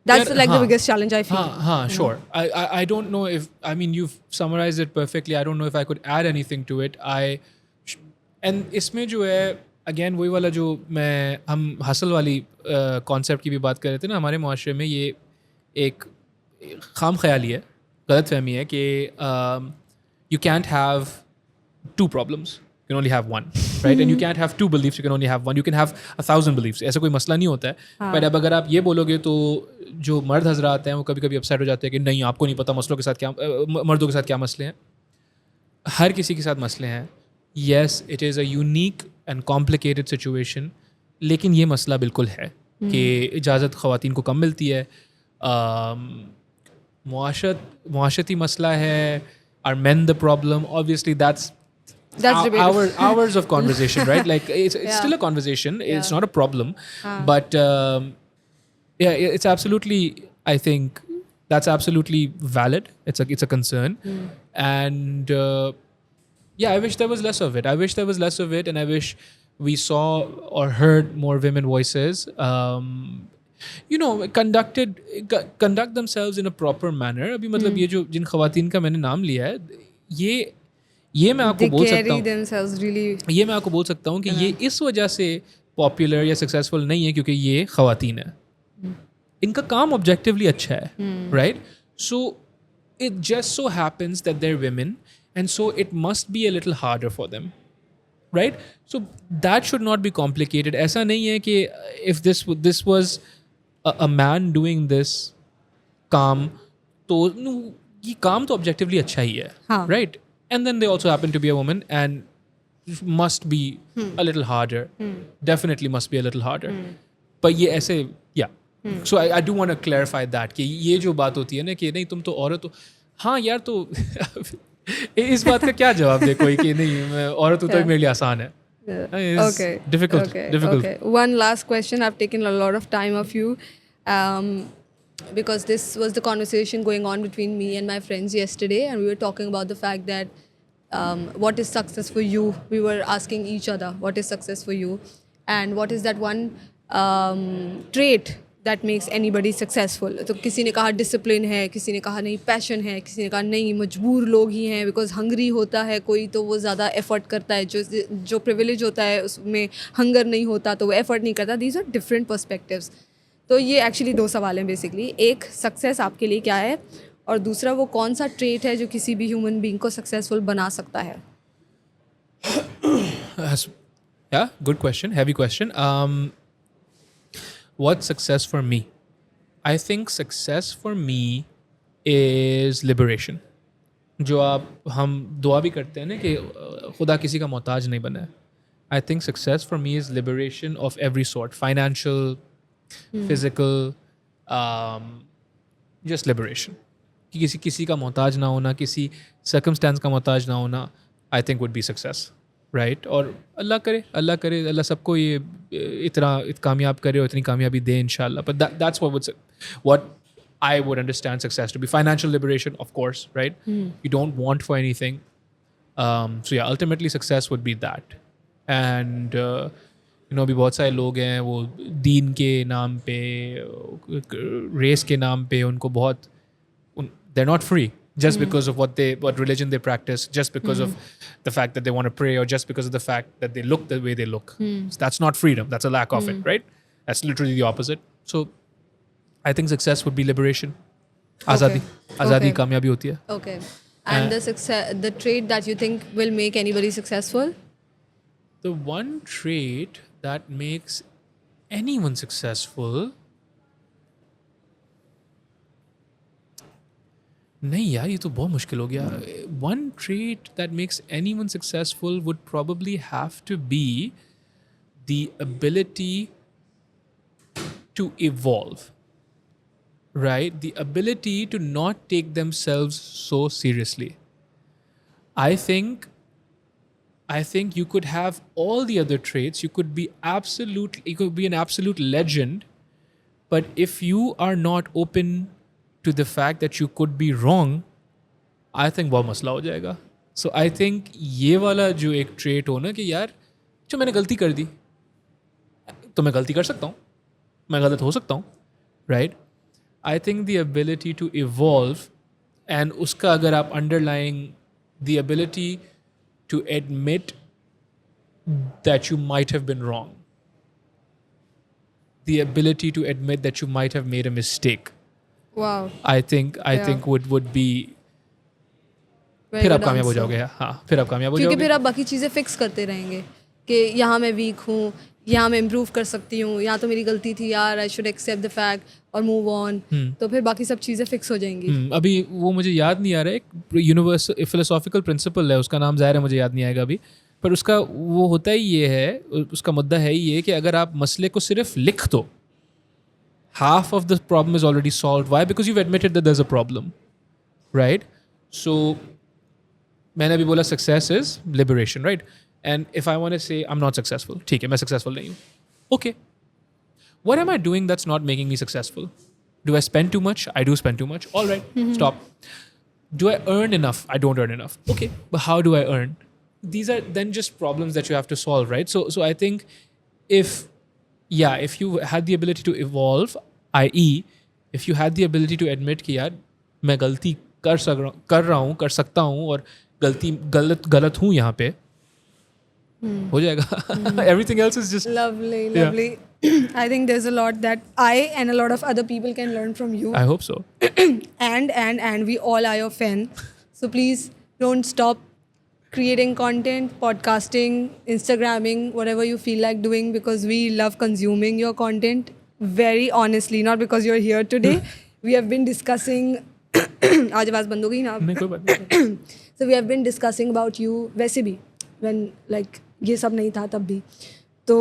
That's like the biggest challenge I feel. Sure. I don't know if, I mean, you've summarized it perfectly. I don't know if I could add anything to it. And इसमें जो है, again वही वाला जो हम hustle वाली concept की भी बात कर रहे थे ना, हमारे मुआशरे में ये एक खाम ख्याली है, गलत फहमी है कि you can't have two problems, you can only have one, right? And you can't have two beliefs, you can only have one. You can have 1,000 beliefs, ऐसा कोई मसला नहीं होता है. पर अब अगर आप ये बोलोगे तो जो मर्द हजरात हैं वो कभी कभी अपसेट हो जाते हैं कि नहीं आपको नहीं पता मसलों के साथ क्या मर्दों के साथ क्या मसले हैं. हर किसी के साथ मसले हैं. Yes it is a unique and complicated situation, लेकिन ये मसला बिल्कुल है कि इजाज़त ख़वातीन को कम मिलती है. मुआशरती मसला है. Are men the problem? Obviously, that's debatable. hours of conversation, right? Like it's still a conversation. It's not a problem, but yeah, it's absolutely. I think that's absolutely valid. It's a concern, and yeah, I wish there was less of it. I wish there was less of it, and I wish we saw or heard more women voices. You know, conduct themselves in a proper manner. अभी मतलब ये जो जिन ख़वातीन का मैंने नाम लिया है, ये मैं आपको बोल सकता हूँ, ये मैं आपको बोल सकता हूँ कि ये इस वजह से पॉपुलर या सक्सेसफुल नहीं है क्योंकि ये ख़वातीन है. इनका काम ऑब्जेक्टिवली अच्छा है, right? So it just so happens that there women, and so it must be a little harder for them, right? So that should not be complicated. ऐसा नहीं है कि if this was a man doing this काम, तो ये काम तो objectively अच्छा ही है, right? And then they also happen to be a woman and must be a little harder. Definitely must be a little harder. पर ये ऐसे so I do want to clarify that कि ये जो बात होती है ना कि नहीं तुम तो औरत हो, हाँ यार तो इस बात का क्या जवाब दे कोई कि नहीं मैं औरत हूँ तो मेरे लिए आसान है. Okay. Difficult. Okay. One last question. I've taken a lot of time of you, because this was the conversation going on between me and my friends yesterday, and we were talking about the fact that what is success for you. We were asking each other, what is success for you, and what is that one trait that makes anybody successful. तो किसी ने कहा discipline है, किसी ने कहा नहीं passion है, किसी ने कहा नहीं मजबूर लोग ही हैं, बिकॉज हंगरी होता है कोई तो वो ज़्यादा एफर्ट करता है, जो प्रिविलेज होता है उसमें हंगर नहीं होता तो वो एफर्ट नहीं करता. These are different perspectives. तो ये एक्चुअली दो सवाल हैं बेसिकली. एक, सक्सेस आपके लिए क्या है, और दूसरा वो कौन सा ट्रेट है जो किसी भी ह्यूमन बीइंग को सक्सेसफुल बना सकता है. Yeah, good question, heavy question. What's success for me? I think success for me is liberation. जो हम दुआ भी करते हैं ना कि खुदा किसी का मोहताज नहीं बना है. I think success for me is liberation of every sort, financial, physical, just liberation. कि किसी का मोहताज ना होना, किसी circumstance का मोहताज ना होना, I think would be success. Right. और अल्लाह करे अल्लाह सबको ये इतना कामयाब करे और इतनी कामयाबी दे इंशाल्लाह. But that's what I would understand success to be. Financial liberation, of course, right? You don't want for anything. So yeah, ultimately success would be that. And अभी बहुत सारे लोग हैं वो दीन के नाम पे, रेस के नाम पे उनको बहुत, they're not free. Just because of what religion they practice, just because of the fact that they want to pray, or just because of the fact that they look the way they look. So that's not freedom. That's a lack of it, right? That's literally the opposite. So I think success would be liberation. Azadi. Azadi kamyabi hoti hai. Okay. And the trait that you think will make anybody successful? The one trait that makes anyone successful, नहीं यार ये तो बहुत मुश्किल हो गया. One trait that makes anyone successful would probably have to be the ability to evolve, right? The ability to not take themselves so seriously. I think you could have all the other traits. You could be an absolute legend, but if you are not open to the fact that you could be wrong, I think बहुत मसला हो जाएगा. So I think ये वाला जो एक trait हो ना कि यार जो मैंने गलती कर दी तो मैं गलती कर सकता हूँ, मैं गलत हो सकता हूँ, right? I think the ability to evolve, and उसका अगर आप underlying the ability to admit that you might have been wrong, the ability to admit that you might have made a mistake. Wow. I think Yeah. would be Very फिर आप good कामयाब हो answer. जाओगे. हाँ, फिर आप कामयाब हो क्योंकि जाओगे. फिर आप बाकी चीज़ें फिक्स करते रहेंगे कि यहाँ मैं वीक हूँ, यहाँ मैं इम्प्रूव कर सकती हूँ, यहाँ तो मेरी गलती थी यार, I should accept the fact और मूव ऑन. तो फिर बाकी सब चीज़ें फिक्स हो जाएंगी. अभी वो मुझे याद नहीं आ रहा है, एक यूनिवर्सल फिलोसॉफिकल प्रिंसिपल है, उसका नाम ज़ाहिर है मुझे याद नहीं आएगा अभी, पर उसका वो होता ही ये है, उसका मुद्दा है ही ये कि अगर आप मसले को सिर्फ लिख दो, half of the problem is already solved. Why? Because you've admitted that there's a problem, right? So मैंने अभी बोला success is liberation, right? And if I want to say I'm not successful, ठीक है, मैं successful नहीं हूँ. Okay. What am I doing that's not making me successful? Do I spend too much? I do spend too much. All right, stop. Do I earn enough? I don't earn enough. Okay, but how do I earn? These are then just problems that you have to solve, right? So I think if you had the ability to evolve, i.e. if you had the ability to admit कि यार मैं गलती कर सकता हूँ और गलत हूँ यहाँ पे, हो जाएगा. Everything else is just Lovely, Yeah. lovely. I think there's a lot that I and a lot of other people can learn from you. I hope so. And we all are your fan. So please don't stop creating content, podcasting, Instagramming, whatever you feel like doing, because we love consuming your content very honestly, not because you're here today. We have been discussing आज आवाज़ बंद हो गई ना. नहीं कोई बात नहीं. So we have been discussing about you वैसे भी when like ये सब नहीं था तब भी. तो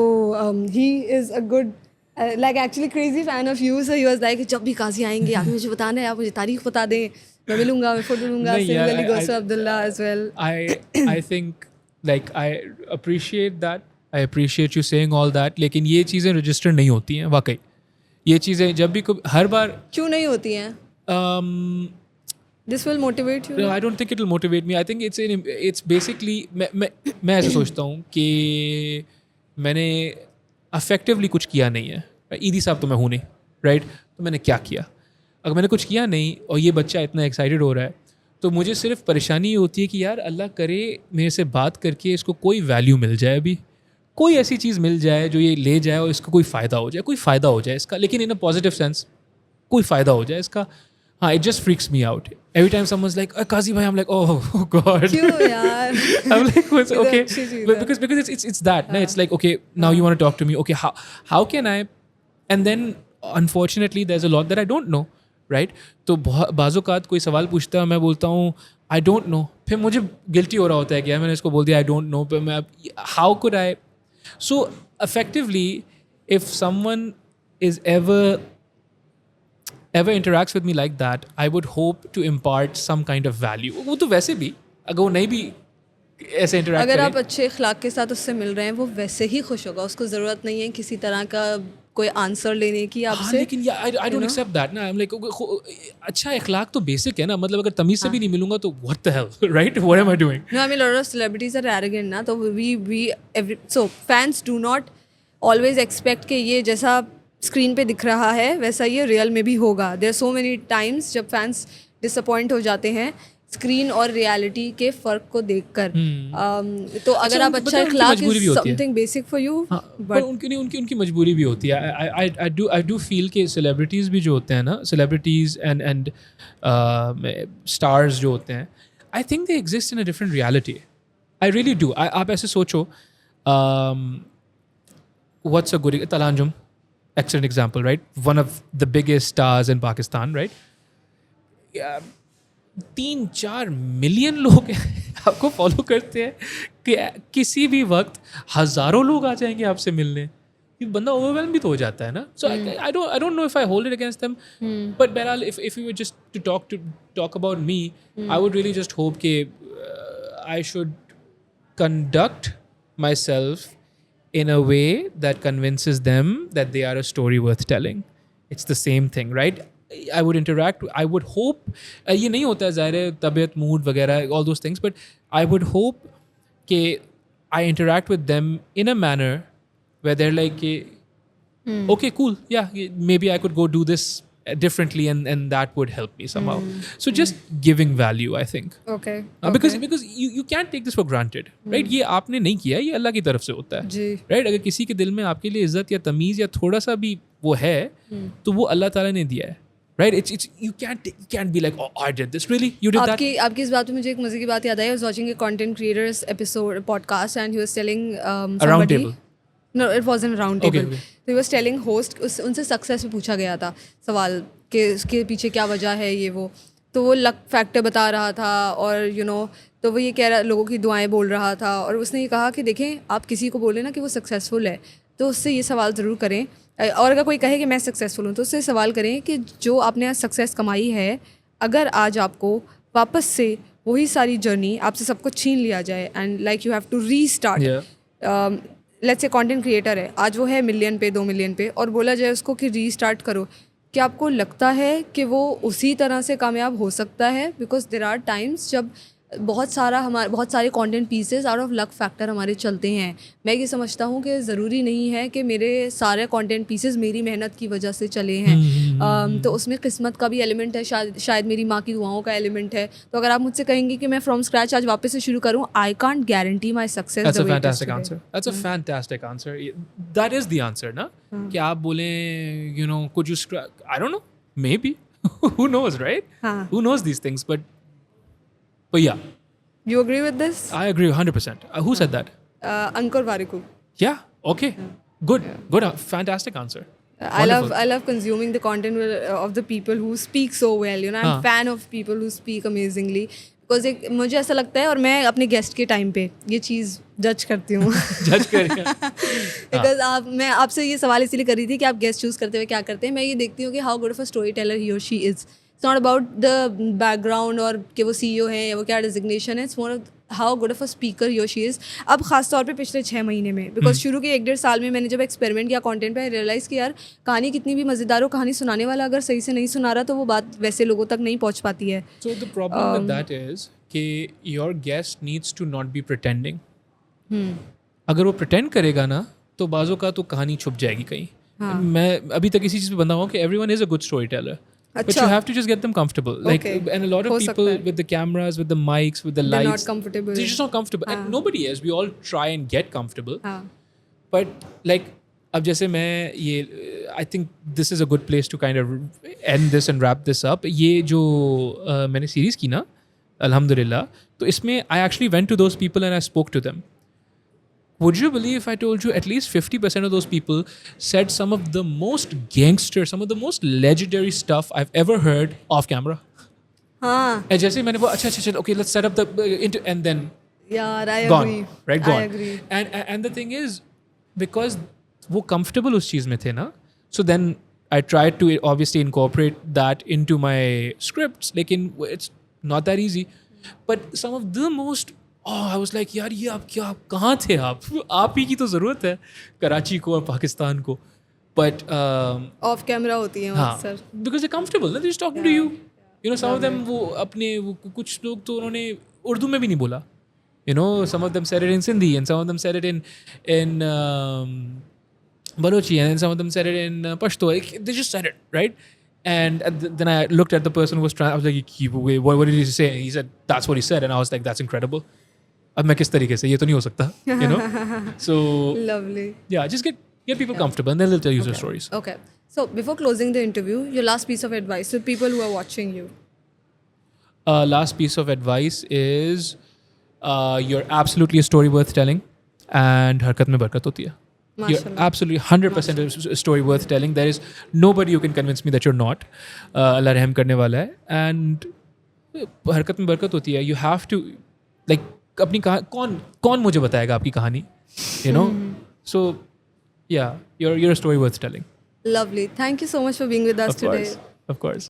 he is a good like actually crazy fan of you. So he was like जब भी काजी आएंगे आप मुझे बताना है, आप मुझे तारीख बता दें, मैं मिलूंगा, मैं फोटो लूंगा. नहीं यार, Similarly goes to Abdullah as well. I think like I appreciate that. I appreciate you saying all that. लेकिन ये चीज़ें रजिस्टर नहीं होती हैं वाकई. ये चीज़ें जब भी हर बार क्यों नहीं होती हैं? This will motivate you. No, I don't think it will motivate me. I think it's basically मैं ऐसे सोचता हूँ कि मैंने effectively कुछ किया नहीं है. ईदी साहब तो मैं हूँ नहीं, right? तो मैंने क्या किया? अगर मैंने कुछ किया नहीं और ये बच्चा इतना एक्साइटेड हो रहा है, तो मुझे सिर्फ परेशानी ये होती है कि यार अल्लाह करे मेरे से बात करके इसको कोई वैल्यू मिल जाए, अभी कोई ऐसी चीज़ मिल जाए जो ये ले जाए और इसको कोई फ़ायदा हो जाए, इसका, लेकिन इन अ पॉजिटिव सेंस कोई फ़ायदा हो जाए इसका. हाँ, it just freaks me out. Every time someone's like, Kazi bhai, I'm like, oh God. क्यों यार? I'm like, what's ये तो okay? अच्छी चीज़ But है. because it's that. No, it's like, okay, now you want to talk to me. Okay, how can I? And then unfortunately, there's a lot that I don't know, right? तो बाज़ोकात कोई सवाल पूछता है, मैं बोलता हूँ I don't know. फिर मुझे guilty हो रहा होता है कि यार मैंने इसको बोल दिया I don't know. पर मैं how could I? So effectively, if someone is ever interacts with me like that, I would hope to impart some kind of value. वो तो वैसे भी अगर वो नहीं भी ऐसे interact अगर करे, आप अच्छे अखलाक के साथ उससे मिल रहे हैं, वो वैसे ही खुश होगा. उसको ज़रूरत नहीं है किसी तरह का कोई आंसर लेने की हाँ, आपसे. लेकिन I don't accept that ना. I'm like, अच्छा अखलाक तो बेसिक है ना, मतलब अगर तमीज़ से भी नहीं मिलूंगा तो what the hell, right? What am I doing? No, I mean a lot of celebrities are arrogant ना, तो so fans do not always expect कि ये जैसा स्क्रीन पे दिख रहा है वैसा ये रियल में भी होगा. देयर सो मेनी टाइम्स जब फैंस डिसअपॉइंट हो जाते हैं स्क्रीन और रियलिटी के फ़र्क को देखकर. तो अगर आप अच्छा इखलाक is something basic for you, पर उनकी मजबूरी भी होती है. आई डू फील कि सेलिब्रिटीज़ भी जो होते हैं ना, सेलिब्रिटीज़ एंड स्टार्स जो होते हैं, I think they exist in a different reality. I really do. आप ऐसे सोचो, व्हाट्स अ गुड तलांजुम, excellent example, right? One of the biggest stars in Pakistan, right? 3-4 million लोग आपको फॉलो करते हैं कि किसी भी वक्त हज़ारों लोग आ जाएंगे आपसे मिलने. ये बंदा ओवरवेल्म भी तो हो जाता है ना. So I don't know if I hold it against them, but बहरहाल if you were just to talk about me, I would really just hope कि I should conduct myself in a way that convinces them that they are a story worth telling. It's the same thing, right? I would interact, I would hope, ये नहीं होता है ज़ाहिर है, तबीयत, mood वगैरह, all those things, but I would hope कि I interact with them in a manner where they're like, okay, cool, yeah, maybe I could go do this differently and that would help me somehow. So just giving value, I think. Okay. Because you can't take this for granted, right? ये आपने नहीं किया, ये अल्लाह की तरफ से होता है, जी. right? अगर किसी के दिल में आपके लिए इज्जत या तमीज़ या थोड़ा सा भी वो है, तो वो अल्लाह ताला ने दिया है, right? It's you can't be like, oh, I did this. Really, you did that? आपकी इस बात पे मुझे एक मजे की बात याद आई. I was watching a content creators episode podcast and he was telling A round somebody. table. No, it wasn't a round Okay, table. okay. So he was telling host उनसे सक्सेस पे पूछा गया था सवाल कि उसके पीछे क्या वजह है ये वो. तो वो लक फैक्टर बता रहा था और तो वो ये कह रहा लोगों की दुआएं बोल रहा था और उसने ये कहा कि देखें आप किसी को बोले ना कि वो सक्सेसफुल है तो उससे ये सवाल ज़रूर करें. और अगर कोई कहे कि मैं सक्सेसफुल हूँ तो उससे सवाल करें कि जो आपने आज सक्सेस कमाई है अगर आज आपको वापस से वही सारी जर्नी आपसे सब कुछ छीन लिया जाए and like you have to restart. Let's say content creator है आज वो है मिलियन पे 2 मिलियन पे और बोला जाए उसको कि रीस्टार्ट करो. क्या आपको लगता है कि वो उसी तरह से कामयाब हो सकता है? बिकॉज देर आर टाइम्स जब बहुत सारे content pieces out of luck factor हमारे चलते हैं. मैं ये समझता हूँ कि ज़रूरी नहीं है कि मेरे सारे कंटेंट पीसेस मेरी मेहनत की वजह से चले हैं. तो उसमें किस्मत का भी एलिमेंट है, शायद मेरी माँ की दुआओं का एलिमेंट है. तो अगर आप मुझसे कहेंगे कि मैं फ्रॉम स्क्रैच आज वापस से शुरू करूँ, I can't guarantee my success. That's a fantastic answer. That's a fantastic answer. That is the answer, ना? कि आप बोलें, could you scratch? I don't know. Maybe. Who knows, right? हाँ. Who knows these things? But yeah. You agree with this? I agree 100%. Who said that? Ankur Warikoo. Yeah. Okay. Good. Fantastic answer. I love consuming the content of the people who speak so well. I'm a fan of people who speak amazingly. Because मुझे ऐसा लगता है और मैं अपने guest के time पे ये चीज़ जज करती हूँ. जज करिए. बिकॉज मैं आपसे ये सवाल इसीलिए कर रही थी कि आप गेस्ट चूज़ करते हुए क्या करते हैं. मैं ये देखती हूँ कि how good of a story teller he or she is. It's not about the background or कि वो CEO है या वो क्या डिजिग्नेशन है. It's more how good of a speaker he or she is. अब खास तौर पे पिछले 6 महीने में बिकॉज शुरू के 1-1.5 साल में मैंने जब एक्सपेरिमेंट किया कंटेंट पे, आई रियलाइज़ कि यार कहानी कितनी भी मज़ेदार हो, कहानी सुनाने वाला अगर सही से नहीं सुना रहा तो वो बात वैसे लोगों तक नहीं पहुँच पाती है. So the problem with that is कि your guest needs to not be pretending. अगर वो pretend करेगा ना तो बाज़ों का तो कहानी छुप जाएगी कहीं. मैं अभी तक इसी चीज़ पे बंधा हुआ कि everyone is a good storyteller. But you have to just get them comfortable. Like, and a lot of people with the cameras, with the mics, with the lights, they're not comfortable. They're just not comfortable. And nobody is. We all try and get comfortable. But like, अब जैसे मैं ये, I think this is a good place to kind of end this and wrap this up. ये जो मैंने series की ना, alhamdulillah, तो इसमें I actually went to those people and I spoke to them. Would you believe if I told you at least 50% of those people said some of the most gangster, some of the most legendary stuff I've ever heard off camera? हाँ. And जैसे मैंने वो अच्छा, okay, let's set up the and then Yeah, I gone, agree. right? Gone. I agree. And the thing is, because वो comfortable उस चीज़ में थे ना, so then I tried to obviously incorporate that into my scripts. लेकिन it's not that easy. But some of the most I was like, यार ये आप कहाँ थे आप ही की तो ज़रूरत है कराची को और पाकिस्तान को. But ऑफ कैमरा होती हैं अक्सर. because they're comfortable, they're just talking to you. Some of them वो कुछ लोग तो उन्होंने उर्दू में भी नहीं बोला. Some of them said it in Sindhi and some of them said it in Balochi and then some of them said it in Pashto. They just said it, right? And then I looked at the person who was trying. I was like, what did he say? He said, that's what he said. And I was like, that's incredible. अब मैं किस तरीके से ये तो नहीं हो सकता, So lovely. Yeah, just get people comfortable and then they'll tell you their stories. Okay. So before closing the interview, your last piece of advice to people who are watching you. Last piece of advice is you're absolutely a story worth telling and हरकत में बरकत होती है. You're absolutely 100% a story worth telling. There is nobody who can convince me that you're not. Allah रहम करने वाला है. And हरकत में बरकत होती है. You have to like अपनी कौन मुझे बताएगा आपकी कहानी, So yeah, you're a story worth telling. Lovely. Thank you so much for being with us today. Of course.